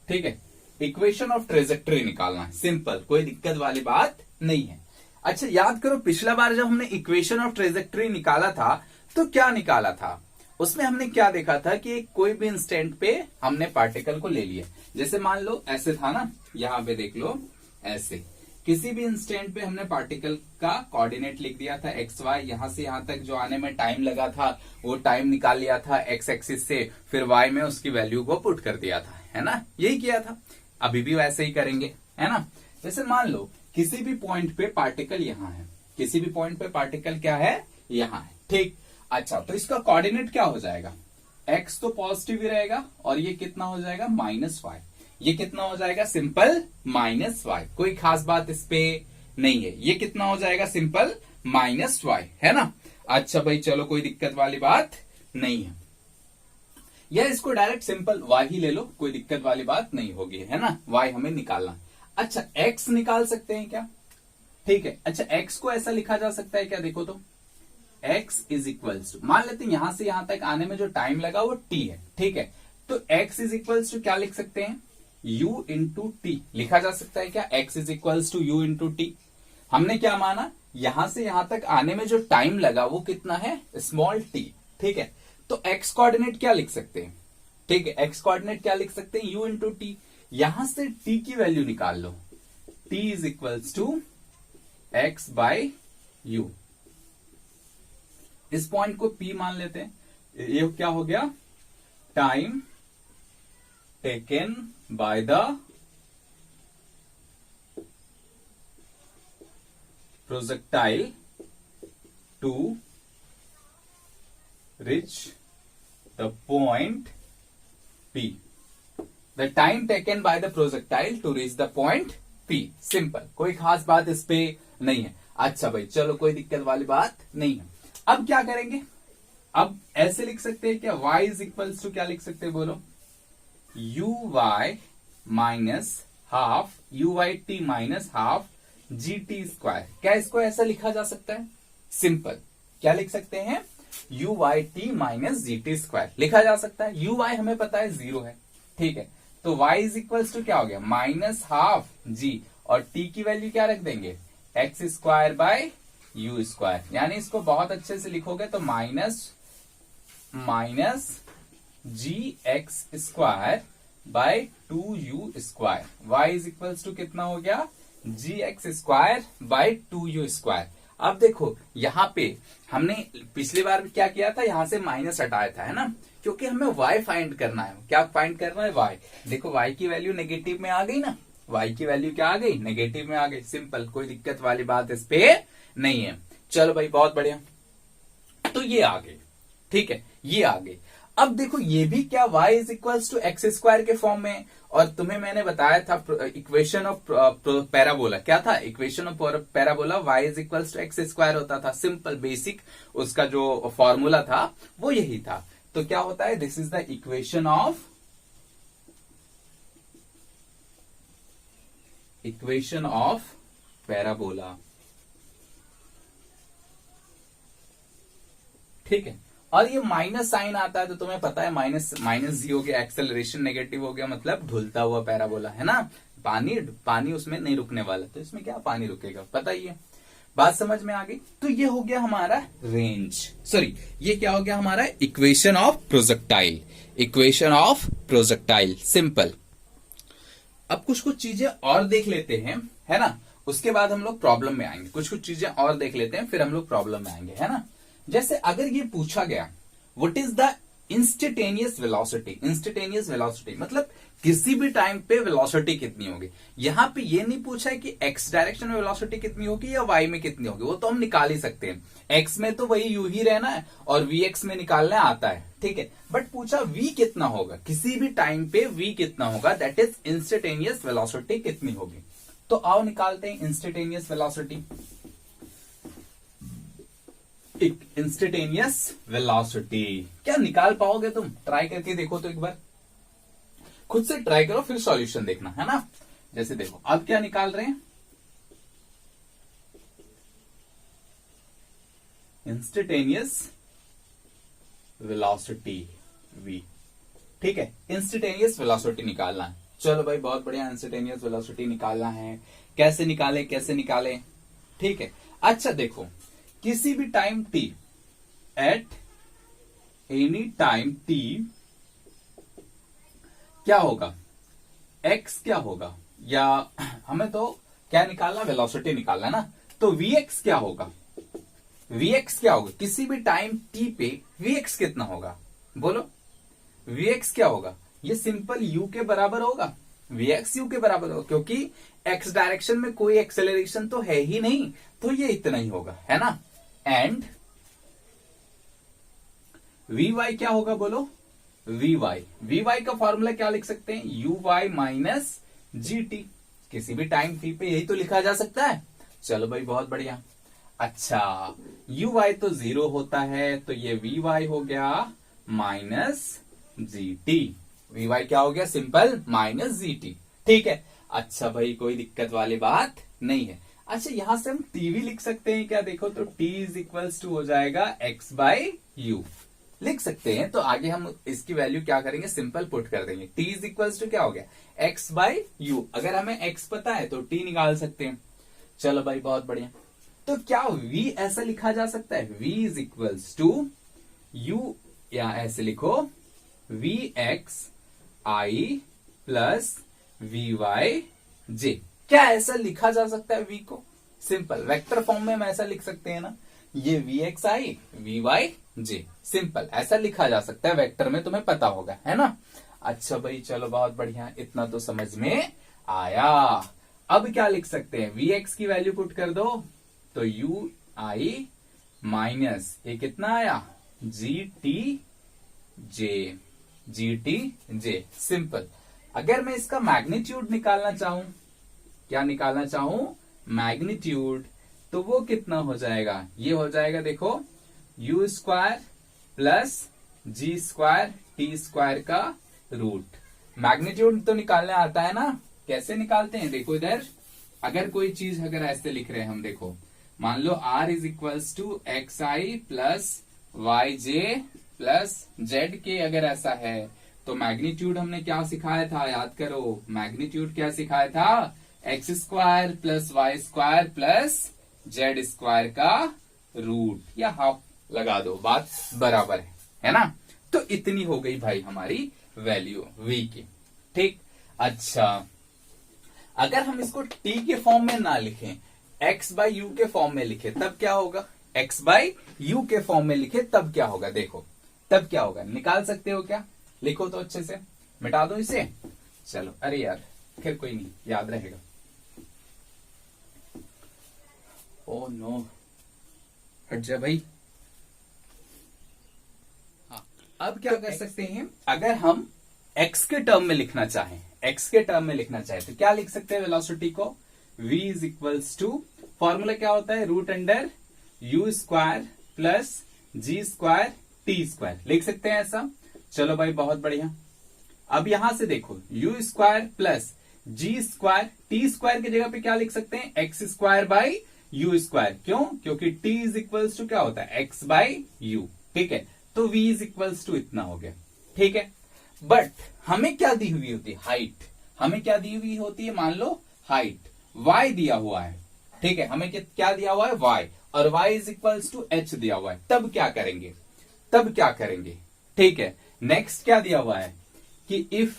ठीक है, इक्वेशन ऑफ ट्रेजेक्टरी निकालना है। सिंपल, कोई दिक्कत वाली बात नहीं है। अच्छा याद करो, पिछला बार जब हमने इक्वेशन ऑफ ट्रेजेक्ट्री निकाला था तो क्या निकाला था, उसमें हमने क्या देखा था कि कोई भी इंस्टेंट पे हमने पार्टिकल को ले लिया। जैसे मान लो ऐसे था ना, यहां पे देख लो ऐसे, किसी भी इंस्टेंट पे हमने पार्टिकल का कोऑर्डिनेट लिख दिया था एक्स वाई, यहां से यहां तक जो आने में टाइम लगा था वो टाइम निकाल लिया था एक्स एक्सिस से, फिर वाई में उसकी वैल्यू को पुट कर दिया था, है ना, यही किया था। अभी भी वैसे ही करेंगे, है ना। जैसे मान लो किसी भी पॉइंट पे पार्टिकल यहां है, किसी भी पॉइंट पे पार्टिकल क्या है, यहां है, ठीक। अच्छा, तो इसका कोऑर्डिनेट क्या हो जाएगा, एक्स तो पॉजिटिव ही रहेगा और ये कितना हो जाएगा माइनस वाई, ये कितना हो जाएगा सिंपल माइनस वाई, कोई खास बात इस पे नहीं है, ये कितना हो जाएगा सिंपल माइनस वाई, है ना। अच्छा भाई चलो, कोई दिक्कत वाली बात नहीं है, या इसको डायरेक्ट सिंपल वाई ही ले लो, कोई दिक्कत वाली बात नहीं होगी, है ना, वाई हमें निकालना। अच्छा एक्स निकाल सकते हैं क्या, ठीक है। अच्छा एक्स को ऐसा लिखा जा सकता है क्या, देखो तो x इज इक्वल्स टू, मान लेते हैं यहां से यहां तक आने में जो टाइम लगा वो t है, ठीक है। तो x इज इक्वल्स टू क्या लिख सकते हैं, u इंटू टी लिखा जा सकता है क्या, x is equals to u into t. हमने क्या माना, यहां से यहां तक आने में जो टाइम लगा वो कितना है, स्मॉल t, ठीक है। तो x कोऑर्डिनेट क्या लिख सकते हैं, ठीक है, x कोऑर्डिनेट क्या लिख सकते हैं, u इंटू टी। यहां से t की वैल्यू निकाल लो, t is equals to x by u, इस पॉइंट को P मान लेते हैं, ये क्या हो गया, time taken by the projectile to reach the point P, the time taken by the projectile to reach the point P, simple, कोई खास बात इस पे नहीं है। अच्छा भाई चलो, कोई दिक्कत वाली बात नहीं है। अब क्या करेंगे, अब ऐसे लिख सकते हैं क्या, y इज इक्वल्स टू क्या लिख सकते हैं बोलो, u y minus half u y t minus half g t square. क्या इसको ऐसा लिखा जा सकता है, सिंपल, क्या लिख सकते हैं, u y t minus g t square लिखा जा सकता है। यू वाई हमें पता है 0 है, ठीक है, तो y इज इक्वल्स टू क्या हो गया, माइनस हाफ जी, और t की वैल्यू क्या रख देंगे, x square by u square, यानी इसको बहुत अच्छे से लिखोगे तो minus g x square by 2u square, y is equals to कितना हो गया, g x square by 2u square. अब देखो यहां पे हमने पिछली बार भी क्या किया था, यहां से माइनस हटाया था, है ना, क्योंकि हमें y फाइंड करना है। क्या फाइंड करना है, y। देखो y की वैल्यू नेगेटिव में आ गई ना, y की वैल्यू क्या आ गई, नेगेटिव में आ गई, सिंपल, कोई दिक्कत वाली बात इस पे नहीं है। चलो भाई बहुत बढ़िया, तो ये आ गए, ठीक है, ये आ गए। अब देखो ये भी क्या, y is equals to x square के फॉर्म में, और तुम्हें मैंने बताया था इक्वेशन ऑफ पैराबोला, क्या था, equation of parabola y is equals to x square होता था, सिंपल बेसिक उसका जो फॉर्मूला था वो यही था। तो क्या होता है, this is the equation of parabola, ठीक है। और ये माइनस साइन आता है तो तुम्हें पता है, माइनस माइनस जी हो गया, एक्सेलरेशन नेगेटिव हो गया, मतलब ढुलता हुआ पैराबोला, है ना, पानी उसमें नहीं रुकने वाला, तो इसमें क्या पानी रुकेगा, पता ही है, बात समझ में आ गई। तो ये हो गया हमारा रेंज, सॉरी ये क्या हो गया हमारा, इक्वेशन ऑफ प्रोजेक्टाइल, सिंपल। अब कुछ चीजें और देख लेते हैं, है ना, उसके बाद हम लोग प्रॉब्लम में आएंगे, कुछ चीजें और देख लेते हैं फिर हम लोग प्रॉब्लम में आएंगे, है ना। जैसे अगर ये पूछा गया what is the instantaneous velocity, मतलब किसी भी टाइम पे वेलोसिटी कितनी होगी। यहां पे ये नहीं पूछा है कि एक्स डायरेक्शन में वेलोसिटी कितनी होगी या वाई में कितनी होगी, वो तो हम निकाल ही सकते हैं, एक्स में तो वही यू ही रहना है और वी एक्स में निकालना आता है, ठीक है। बट पूछा वी कितना होगा, किसी भी टाइम पे वी कितना होगा, दैट इज इंस्टेंटेनियस वेलोसिटी कितनी होगी। तो आओ निकालते हैं इंस्टेंटेनियस वेलोसिटी। इंस्टेंटेनियस वेलोसिटी क्या निकाल पाओगे तुम, ट्राई करके देखो तो एक बार, खुद से ट्राई करो फिर सॉल्यूशन देखना, है ना। जैसे देखो अब क्या निकाल रहे हैं, इंस्टेंटेनियस वेलोसिटी v, ठीक है, इंस्टेंटेनियस वेलोसिटी निकालना है। चलो भाई बहुत बढ़िया, इंस्टेंटेनियस वेलोसिटी निकालना है, कैसे निकाले, ठीक है। अच्छा देखो, किसी भी time t, at any time t क्या होगा, x क्या होगा, या हमें तो क्या निकालना, वेलोसिटी निकालना ना, तो vx क्या होगा, vx क्या होगा किसी भी टाइम t पे, vx कितना होगा बोलो, vx क्या होगा, ये सिंपल u के बराबर होगा, vx u के बराबर होगा, क्योंकि x डायरेक्शन में कोई एक्सेलरेशन तो है ही नहीं, तो ये इतना ही होगा, है ना। एंड vy क्या होगा बोलो, vy का फॉर्मूला क्या लिख सकते हैं, uy माइनस gt, किसी भी टाइम t पे यही तो लिखा जा सकता है। चलो भाई बहुत बढ़िया। अच्छा uy तो 0 होता है, तो ये vy हो गया माइनस gt, vy क्या हो गया, सिंपल माइनस gt, ठीक है। अच्छा भाई कोई दिक्कत वाली बात नहीं है। अच्छा यहां से हम t भी लिख सकते हैं क्या, देखो तो t इज इक्वल्स टू हो जाएगा x बाई यू, लिख सकते हैं। तो आगे हम इसकी वैल्यू क्या करेंगे, सिंपल पुट कर देंगे, t इज इक्वल्स टू क्या हो गया, x बाई यू, अगर हमें x पता है तो t निकाल सकते हैं। चलो भाई बहुत बढ़िया। तो क्या v ऐसा लिखा जा सकता है, v is equals to u, या ऐसे लिखो v x i plus v y j, क्या ऐसा लिखा जा सकता है v को, सिंपल वेक्टर फॉर्म में हम ऐसा लिख सकते हैं ना, ये v x i v y j, simple ऐसा लिखा जा सकता है वेक्टर में, तुम्हें पता होगा, है ना। अच्छा भाई चलो बहुत बढ़िया, इतना तो समझ में आया। अब क्या लिख सकते हैं, वी एक्स की वैल्यू पुट कर दो, तो यू आई माइनस ये कितना आया, जी टी जे, सिंपल। अगर मैं इसका मैग्नीट्यूड निकालना चाहूं, क्या निकालना चाहूं, मैग्नीट्यूड, तो वो कितना हो जाएगा, ये हो जाएगा देखो u square plus g square t square का रूट। मैग्नीट्यूड तो निकालने आता है ना, कैसे निकालते हैं देखो इधर, अगर कोई चीज अगर ऐसे लिख रहे हैं हम, देखो मान लो r is equals to x i plus y j plus z के, अगर ऐसा है तो मैग्नीट्यूड हमने क्या सिखाया था, याद करो, मैग्नीट्यूड क्या सिखाया था, x square plus y square plus z square का रूट, या हाफ लगा दो, बात बराबर है ना। तो इतनी हो गई भाई हमारी वैल्यू v की, ठीक। अच्छा अगर हम इसको t के फॉर्म में ना लिखें, x बाई यू के फॉर्म में लिखे तब क्या होगा, x बाई यू के फॉर्म में लिखे तब क्या होगा, देखो तब क्या होगा, निकाल सकते हो क्या, लिखो तो अच्छे से, मिटा दो इसे, चलो, अरे यार फिर कोई नहीं, याद रहेगा, ओ नो हट जा भाई। हाँ अब क्या कर सकते हैं, अगर हम x के टर्म में लिखना चाहें, x के टर्म में लिखना चाहें तो क्या लिख सकते हैं वेलोसिटी को, v is equals to, formula क्या होता है, root under u square plus g square t square, लिख सकते हैं ऐसा। चलो भाई बहुत बढ़िया। अब यहां से देखो u square plus g square t square की जगह पे क्या लिख सकते हैं, x square by u square, क्यों, क्योंकि t इज इक्वल्स टू क्या होता है, x बाई यू, ठीक है। तो v इज इक्वल्स टू इतना हो गया, ठीक है। बट हमें क्या दी हुई होती है, हाइट, हमें क्या दी हुई होती है, मान लो हाइट y दिया हुआ है, ठीक है, हमें क्या दिया हुआ है, y, और y is equals to h दिया हुआ है, तब क्या करेंगे, ठीक है। नेक्स्ट क्या दिया हुआ है कि if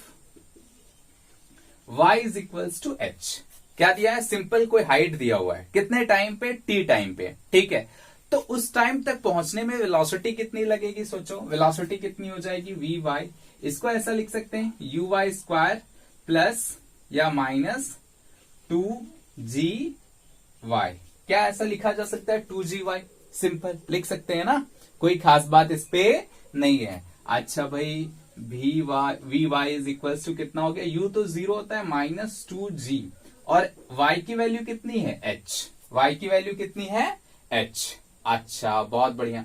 y is equals to h, क्या दिया है, सिंपल कोई हाइट दिया हुआ है, कितने टाइम पे, t टाइम पे, ठीक है। तो उस टाइम तक पहुंचने में वेलोसिटी कितनी लगेगी, सोचो वेलोसिटी कितनी हो जाएगी, vy, इसको ऐसा लिख सकते हैं यू वाई स्क्वायर प्लस या माइनस 2g y, क्या ऐसा लिखा जा सकता है, 2g y, सिंपल लिख सकते हैं ना, कोई खास बात इस पे नहीं है। अच्छा भाई v y is equal to कितना हो गया, u तो 0 होता है, माइनस 2g, और y की वैल्यू कितनी है, h, y की वैल्यू कितनी है, h। अच्छा बहुत बढ़िया।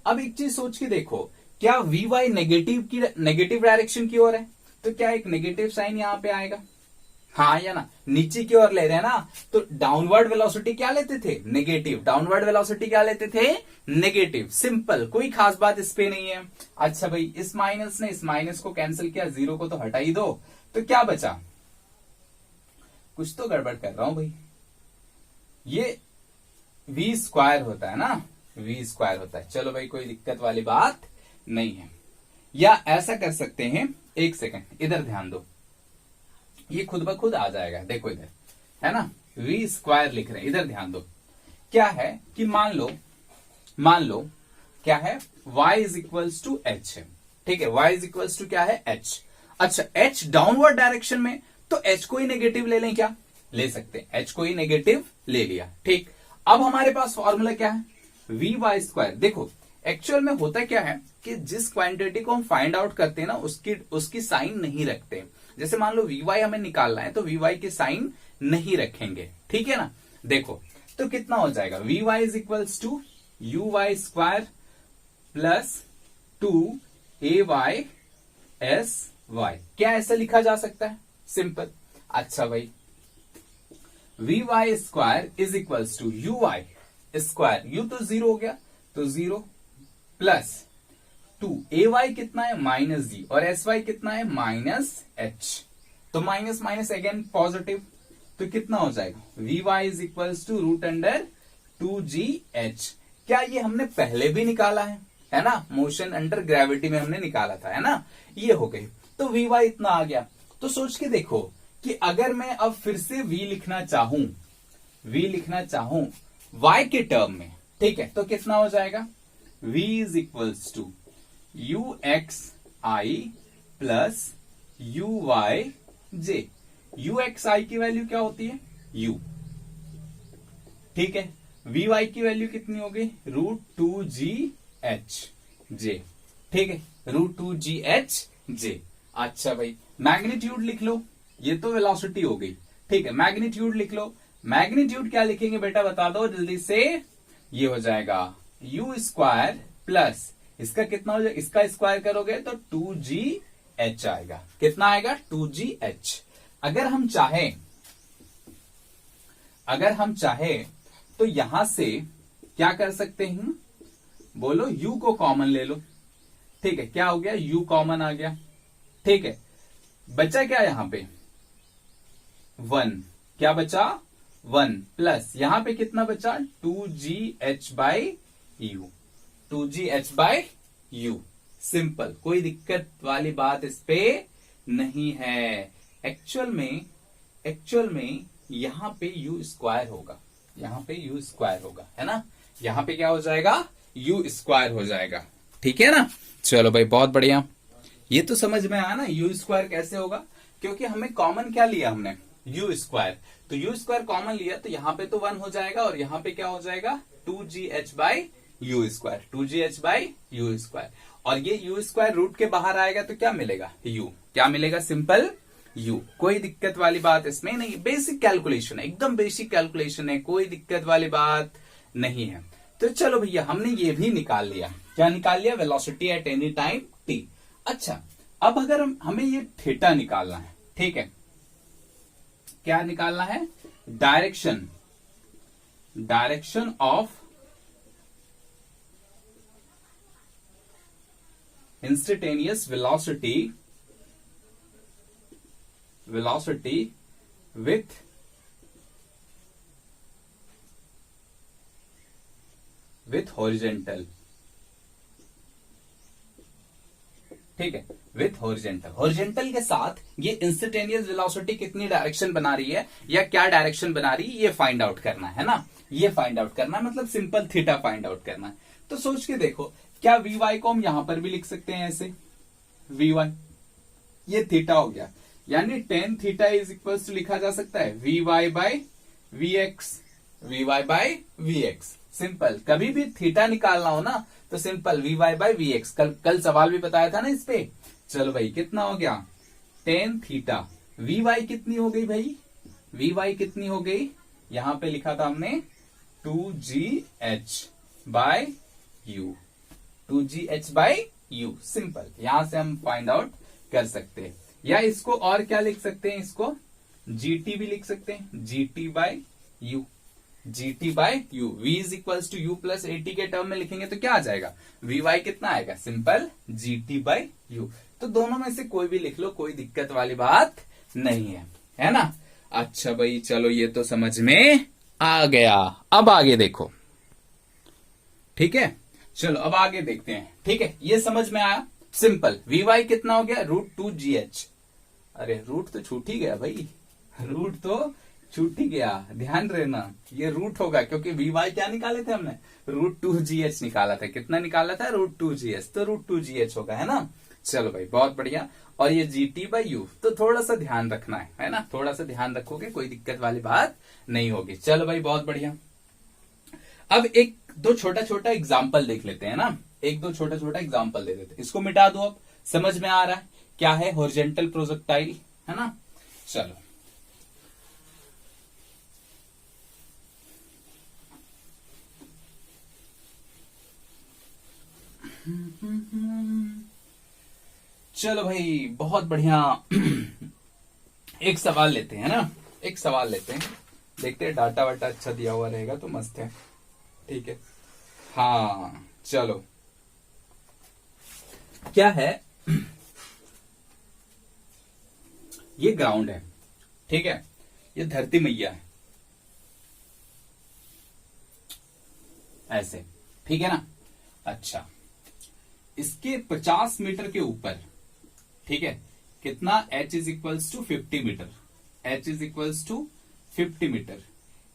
अब एक चीज सोच के देखो, क्या वी वाई नेगेटिव डायरेक्शन की ओर है, तो क्या एक नेगेटिव साइन यहां पे आएगा, हाँ या ना, नीचे की ओर ले रहे हैं ना, तो डाउनवर्ड वेलोसिटी क्या लेते थे, नेगेटिव, डाउनवर्ड वेलोसिटी क्या लेते थे, नेगेटिव, सिंपल, कोई खास बात इस पे नहीं है। अच्छा भाई इस माइनस ने इस माइनस को कैंसिल किया, 0 को तो हटा ही दो, तो क्या बचा, कुछ तो गड़बड़ कर रहा हूं भाई, ये वी स्क्वायर होता है ना, वी स्क्वायर होता है। चलो भाई कोई दिक्कत वाली बात नहीं है। या ऐसा कर सकते हैं, एक सेकंड इधर ध्यान दो, ये खुद ब खुद आ जाएगा, देखो इधर है ना, वी स्क्वायर लिख रहे हैं, इधर ध्यान दो। क्या है कि मान लो क्या है, y is equals to h है, ठीक है, y इज इक्वल्स टू क्या है, h। अच्छा h डाउनवर्ड डायरेक्शन में, तो h को ही नेगेटिव ले लें, क्या ले सकते हैं, h को ही नेगेटिव ले लिया, ठीक। अब हमारे पास फॉर्मूला क्या है, वी वाई स्क्वायर। देखो एक्चुअल में होता क्या है कि जिस क्वांटिटी को हम फाइंड आउट करते हैं ना, उसकी साइन नहीं रखते। जैसे मान लो वी वाई हमें निकालना है, तो वी वाई की साइन नहीं रखेंगे, ठीक है ना। देखो तो कितना हो जाएगा, v y is equals to u y square plus 2ay s y. क्या ऐसा लिखा जा सकता है, सिंपल। अच्छा भाई, v y square is equals to u y square, u तो 0 हो गया, तो 0 प्लस 2ay कितना है माइनस जी, और एस वाई कितना है माइनस एच, तो माइनस माइनस अगेन पॉजिटिव, तो कितना हो जाएगा, v y is equals to root under 2gh। क्या ये हमने पहले भी निकाला है ना, मोशन अंडर ग्रेविटी में हमने निकाला था, है ना, ये हो गई। तो वी वाई इतना आ गया। तो सोच के देखो कि अगर मैं अब फिर से v लिखना चाहूं y के टर्म में, ठीक है, तो कितना हो जाएगा, v is equals to u x i plus u y j. U x i की वैल्यू क्या होती है, u, ठीक है, वी वाई की वैल्यू कितनी हो गई, √2gh जे, ठीक है, √2gh जे। अच्छा भाई मैग्नीट्यूड लिख लो, ये तो वेलोसिटी हो गई, ठीक है, मैग्नीट्यूड लिख लो। मैग्नीट्यूड क्या लिखेंगे बेटा बता दो जल्दी से, ये हो जाएगा यू स्क्वायर प्लस इसका कितना हो जाएगा, इसका स्क्वायर करोगे तो 2gh आएगा। कितना आएगा, 2gh। अगर हम चाहे तो यहां से क्या कर सकते हैं, बोलो u को कॉमन ले लो, ठीक है, क्या हो गया, u कॉमन आ गया, ठीक है, बचा क्या यहां पे 1, क्या बचा 1 प्लस यहां पे कितना बचा 2gh by you, 2gh by you. Simple, कोई दिक्कत वाली बात इस पे नहीं है। एक्चुअल में यहां पे u स्क्वायर होगा, यहां पे u स्क्वायर होगा, है ना, यहां पे क्या हो जाएगा, u स्क्वायर हो जाएगा, ठीक है ना। चलो भाई बहुत बढ़िया, ये तो समझ में आया ना u स्क्वायर कैसे होगा, क्योंकि हमें कॉमन क्या लिया हमने, u स्क्वायर, तो u स्क्वायर कॉमन लिया तो यहाँ पे तो 1 हो जाएगा, और यहाँ पे क्या हो जाएगा 2gh by u square, 2gh by u square, और ये u स्क्वायर रूट के बाहर आएगा तो क्या मिलेगा, u, क्या मिलेगा, सिंपल u। कोई दिक्कत वाली बात इसमें नहीं, बेसिक कैलकुलेशन है, एकदम बेसिक कैलकुलेशन है, कोई दिक्कत वाली बात नहीं है। तो चलो भैया हमने ये भी निकाल लिया, क्या निकाल लिया, velocity at any time t। अच्छा अब अगर हमें ये थीटा निकालना है, ठीक है, क्या निकालना है, direction of instantaneous velocity with horizontal, ठीक है, विथ हॉरिजेंटल के साथ ये इंस्टेंटेनियस वेलोसिटी कितनी डायरेक्शन बना रही है या क्या डायरेक्शन बना रही है, ये फाइंड आउट करना है ना, ये फाइंड आउट करना है, मतलब सिंपल थीटा फाइंड आउट करना है। तो सोच के देखो, क्या वी वाई को हम यहां पर भी लिख सकते हैं ऐसे, वी वाई, ये थीटा हो गया, यानी tan theta is equal to लिखा जा सकता है v y by v x, v y by v x. Simple, कभी भी थीटा निकालना हो ना तो simple v y by v x, कल सवाल भी बताया था ना इस पे। चलो भाई कितना हो गया, टेन थीटा, वी वाई कितनी हो गई भाई, वी वाई कितनी हो गई, यहां पे लिखा था हमने 2gh by u, 2gh by u. Simple, यहां से हम फाइंड आउट कर सकते हैं, या इसको और क्या लिख सकते हैं, इसको gt भी लिख सकते हैं, gt by u, gt by u, v is equals to u plus a t के टर्म में लिखेंगे तो क्या आ जाएगा, वी वाई कितना आएगा, सिंपल gt बाय यू। तो दोनों में से कोई भी लिख लो, कोई दिक्कत वाली बात नहीं है, है ना। अच्छा भाई चलो ये तो समझ में आ गया। अब आगे देखो, ठीक है। चलो अब आगे देखते हैं, ठीक है। ये समझ में आया, सिंपल। वी वाई कितना हो गया, √2GH। अरे रूट तो छूट ही गया भाई, रूट तो छूट ही गया, ध्यान रहना। ये रूट होगा क्योंकि वी वाई क्या निकाले थे हमने, √2GH निकाला था। कितना निकाला था, √2GH, तो √2GH होगा, है ना। चलो भाई बहुत बढ़िया। और ये GT/U, तो थोड़ा सा ध्यान रखना है ना, थोड़ा सा ध्यान रखोगे कोई दिक्कत वाली बात नहीं होगी। चलो भाई बहुत बढ़िया। अब एक दो छोटा छोटा एग्जाम्पल देख लेते हैं ना, एक दो छोटा छोटा एग्जाम्पल दे देते हैं। इसको मिटा दो, अब समझ में आ रहा है क्या है हॉरिजॉन्टल प्रोजेक्टाइल, है ना। चलो चलो भाई बहुत बढ़िया। एक सवाल लेते हैं ना, एक सवाल लेते हैं, देखते हैं डाटा वाटा अच्छा दिया हुआ रहेगा तो मस्त है, ठीक है। हाँ चलो, क्या है, ये ग्राउंड है, ठीक है। ये धरती मैया है, ऐसे, ठीक है ना। अच्छा, इसके 50 मीटर के ऊपर, ठीक है, कितना h = 50 मीटर, h = 50 मीटर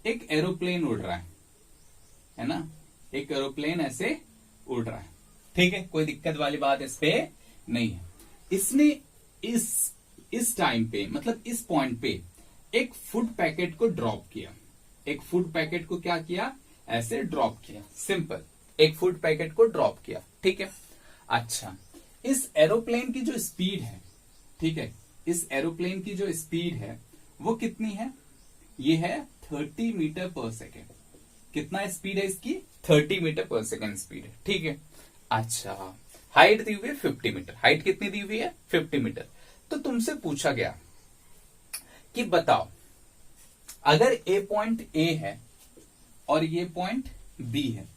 एक एरोप्लेन उड़ रहा है ना। एक एरोप्लेन ऐसे उड़ रहा है, ठीक है। कोई दिक्कत वाली बात इस पे नहीं है। इसने इस टाइम पे, मतलब इस पॉइंट पे एक फूड पैकेट को ड्रॉप किया। एक फूड पैकेट को क्या किया, ऐसे ड्रॉप किया, सिंपल। एक फूड पैकेट को ड्रॉप किया, ठीक है। अच्छा, इस एरोप्लेन की जो स्पीड है, ठीक है, इस एरोप्लेन की जो स्पीड है वो कितनी है, ये है 30 मीटर पर सेकेंड। कितना स्पीड है इसकी, 30 मीटर पर सेकेंड स्पीड है, ठीक है। अच्छा, हाइट दी हुई है 50 मीटर। हाइट कितनी दी हुई है, 50 मीटर। तो तुमसे पूछा गया कि बताओ, अगर ए पॉइंट ए है और ये पॉइंट बी है,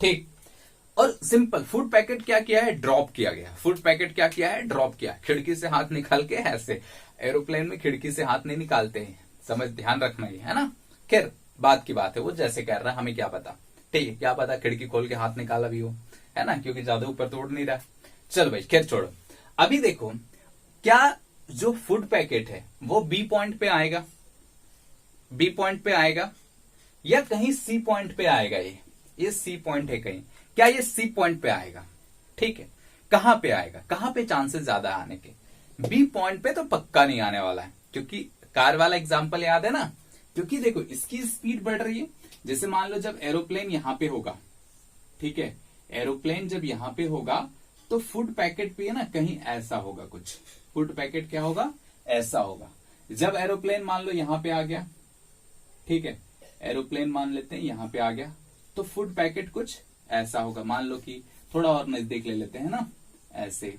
ठीक, और सिंपल फूड पैकेट क्या किया है, ड्रॉप किया गया। फूड पैकेट क्या किया है, ड्रॉप किया। खिड़की से हाथ निकाल के, ऐसे एरोप्लेन में खिड़की से हाथ नहीं निकालते हैं, समझ, ध्यान रखना ये, है ना। खैर बात की बात है, वो जैसे कह रहा है, हमें क्या पता, ठीक है, क्या पता खिड़की खोल के हाथ निकाला भी हो, है ना, क्योंकि ज्यादा ऊपर तोड़ नहीं रहा। चल भाई खैर छोड़ो। अभी देखो, क्या जो फूड पैकेट है वो बी पॉइंट पे आएगा, बी पॉइंट पे आएगा, या कहीं सी पॉइंट पे आएगा। ये सी पॉइंट है कहीं, क्या ये सी पॉइंट पे आएगा, ठीक है। कहां पे आएगा, कहां पे चांसेस ज्यादा आने के, बी पॉइंट पे तो पक्का नहीं आने वाला है, क्योंकि कार वाला एग्जांपल याद है ना। क्योंकि देखो इसकी स्पीड बढ़ रही है, जैसे मान लो जब एरोप्लेन यहां पे होगा, ठीक है, एरोप्लेन जब यहां पे होगा तो फूड पैकेट पे ना कहीं ऐसा होगा कुछ, फूड पैकेट क्या होगा, ऐसा होगा। जब एरोप्लेन मान लो यहां पे आ गया, ठीक है, एरोप्लेन मान लेते हैं यहां पे आ गया, तो फूड पैकेट कुछ ऐसा होगा। मान लो कि थोड़ा और नजदीक ले लेते हैं ना, ऐसे,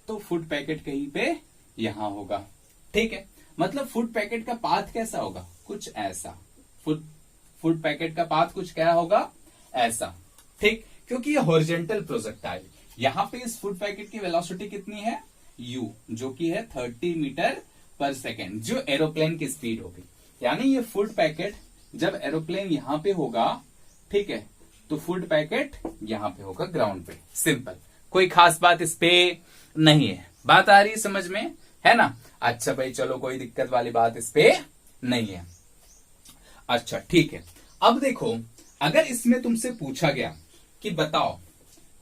तो फूड पैकेट कहीं पे यहां होगा, ठीक है। मतलब फूड पैकेट का पाथ कैसा होगा, कुछ ऐसा। फूड पैकेट का पाथ कुछ क्या होगा, ऐसा, ठीक। क्योंकि ये हॉरिजॉन्टल प्रोजेक्टाइल, यहां पे इस फूड पैकेट की वेलोसिटी कितनी है, u, जो कि है 30 मीटर पर सेकेंड, जो एरोप्लेन की स्पीड होगी। यानी ये फूड पैकेट जब एरोप्लेन यहां पे होगा, ठीक है, तो फूड पैकेट यहां पे होगा ग्राउंड पे, सिंपल। कोई खास बात इस पे नहीं है। बात आ रही है समझ में, है ना। अच्छा भाई चलो, कोई दिक्कत वाली बात इस पे नहीं है। अच्छा ठीक है, अब देखो, अगर इसमें तुमसे पूछा गया कि बताओ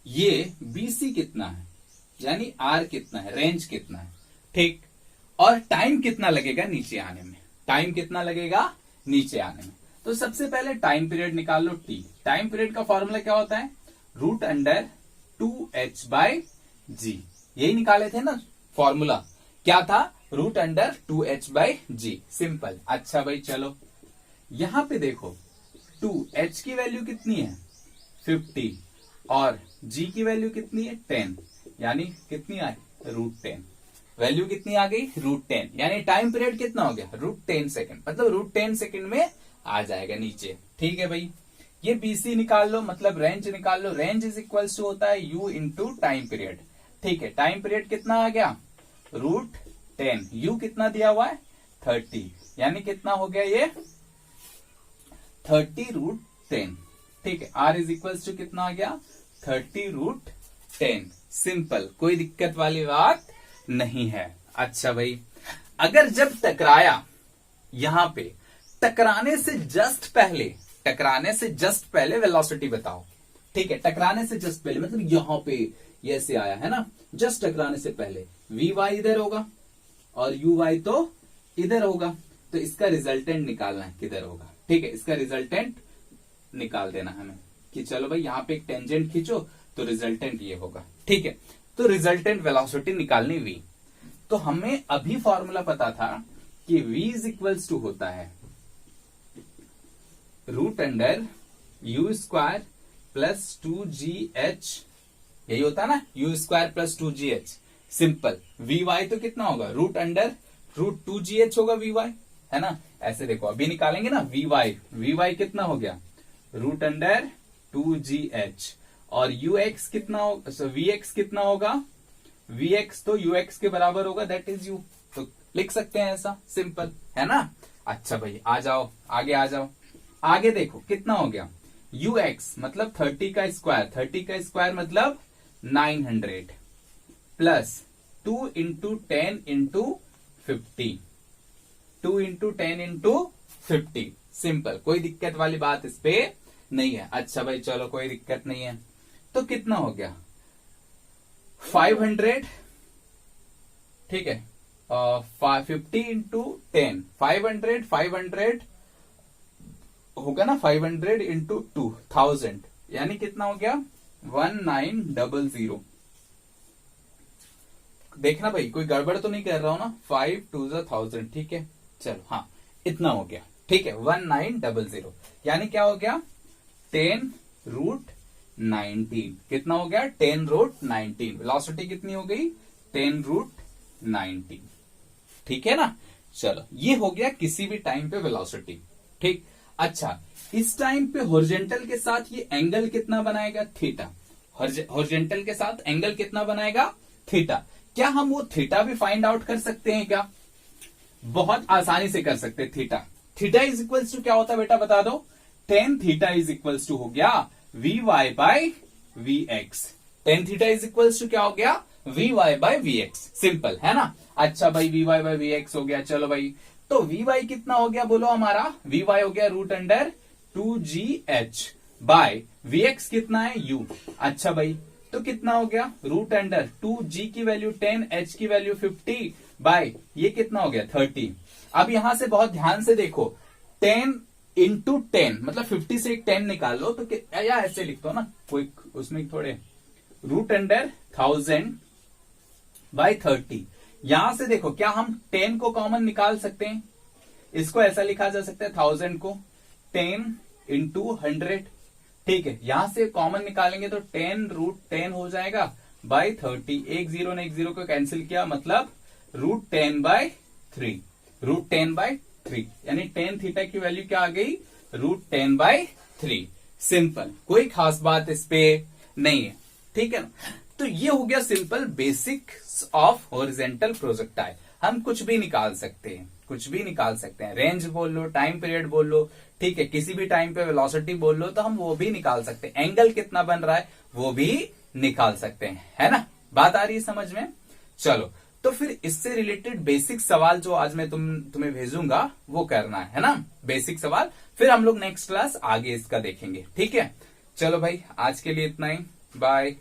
ये BC कितना है, यानी R कितना है, रेंज कितना है, ठीक, और टाइम कितना लगेगा नीचे आने में, टाइम कितना लगेगा नीचे आने में। तो सबसे पहले टाइम पीरियड निकाल लो T। टाइम पीरियड का फॉर्मूला क्या होता है, √2h/g। यही निकाले थे ना फॉर्मूला, क्या था, √2h/g, सिंपल। अच्छा भाई चलो, यहां पे देखो 2h की वैल्यू कितनी है, 50, और g की वैल्यू कितनी है, 10, यानी कितनी आई, √10। वैल्यू कितनी आ गई, √10, यानी टाइम पीरियड कितना हो गया, √10 सेकेंड, मतलब √10 सेकेंड में आ जाएगा नीचे, ठीक है भाई। ये BC निकाल लो, मतलब रेंज निकाल लो। रेंज इज इक्वल्स टू होता है U इंटू टाइम पीरियड, ठीक है। टाइम पीरियड कितना आ गया, √10 10, u कितना दिया हुआ है 30, यानी कितना हो गया ये 30√10। ठीक है, r इज इक्वल्स टू कितना आ गया 30√10। सिंपल, कोई दिक्कत वाली बात नहीं है। अच्छा भाई, अगर जब टकराया, यहां पे टकराने से जस्ट पहले वेलोसिटी बताओ। ठीक है, टकराने से जस्ट पहले मतलब यहां पे ये ऐसे आया है ना, जस्ट टकराने से पहले vy इधर होगा और uy तो इधर होगा, तो इसका रिजल्टेंट निकालना है किधर होगा। ठीक है, इसका रिजल्टेंट निकाल देना हमें कि चलो भाई यहां पे एक टेंजेंट खींचो तो रिजल्टेंट ये होगा। ठीक है, तो रिजल्टेंट वेलोसिटी निकालनी v, तो हमें अभी फॉर्मूला पता था कि v इज इक्वल्स टू होता है √u² प्लस 2gh, यही होता है ना, u² plus 2gh। Simple, vy तो कितना होगा √2gh होगा vy, है ना। ऐसे देखो अभी निकालेंगे ना vy कितना हो गया √2gh, और ux कितना होगा, vx कितना होगा, vx तो ux के बराबर होगा, दैट इज u, तो लिख सकते हैं ऐसा, सिंपल है ना। अच्छा भाई आ जाओ आगे, आ जाओ आगे, देखो कितना हो गया ux मतलब 30 का स्क्वायर मतलब 900 प्लस 2 × 10 × 50, 2 × 10 × 50। सिंपल, कोई दिक्कत वाली बात इस पे नहीं है। अच्छा भाई चलो कोई दिक्कत नहीं है, तो कितना हो गया 500। ठीक है, 50 × 10, 500 होगा ना, 500 × 2000, यानी कितना हो गया 1900। देखना भाई कोई गड़बड़ तो नहीं कर रहा हूं ना, 5 2 1000। ठीक है, चलो हाँ इतना हो गया। ठीक है, 1900, यानी क्या हो गया 10√19। कितना हो गया 10√19। वेलोसिटी कितनी हो गई 10√19। ठीक है ना। चलो ये हो गया किसी भी टाइम पे वेलोसिटी। ठीक, अच्छा इस टाइम पे हॉरिजॉन्टल के साथ ये एंगल कितना बनाएगा थीटा, हॉरिजॉन्टल के साथ एंगल कितना बनाएगा थीटा। क्या हम वो थीटा भी फाइंड आउट कर सकते हैं क्या? बहुत आसानी से कर सकते हैं। थीटा इज इक्वल्स टू क्या होता है बेटा बता दो, tan theta is equals to हो गया vy/vx। tan theta is equals to क्या हो गया vy/vx। सिंपल है ना। अच्छा भाई vy/vx हो गया, चलो भाई तो vy कितना हो गया बोलो हमारा, vy हो गया √2gh बाय vx कितना है u। अच्छा भाई तो कितना हो गया √2g की वैल्यू 10, h की वैल्यू 50 बाय ये कितना हो गया 30। अब यहां से बहुत ध्यान से देखो 10 × 10 मतलब 50 से एक 10 निकाल लो तो या ऐसे लिख दो ना, कोई उसमें थोड़े √1000 बाय 30। यहां से देखो क्या हम 10 को कॉमन निकाल सकते हैं, इसको ऐसा लिखा जा सकता है 1000 को 10 × 100। ठीक है, यहां से कॉमन निकालेंगे तो 10√10 हो जाएगा बाय 30। एक जीरो ने एक जीरो को कैंसिल किया मतलब √10/3, √10/3 यानी tan थीटा की वैल्यू क्या आ गई √10/3। सिंपल, कोई खास बात इस पे नहीं है। ठीक है ना, तो ये हो गया simple basics of horizontal projectile. हम कुछ भी निकाल सकते हैं, कुछ भी निकाल सकते हैं, रेंज बोल लो, टाइम पीरियड बोल लो, ठीक है, किसी भी टाइम पे वेलोसिटी बोल लो तो हम वो भी निकाल सकते हैं, एंगल कितना बन रहा है वो भी निकाल सकते हैं, है ना। बात आ रही है समझ में। चलो तो फिर इससे रिलेटेड बेसिक सवाल जो आज मैं तुम्हें भेजूंगा वो करना है ना, बेसिक सवाल। फिर हम लोग नेक्स्ट क्लास आगे इसका देखेंगे। ठीक है, चलो भाई आज के लिए इतना ही, बाय।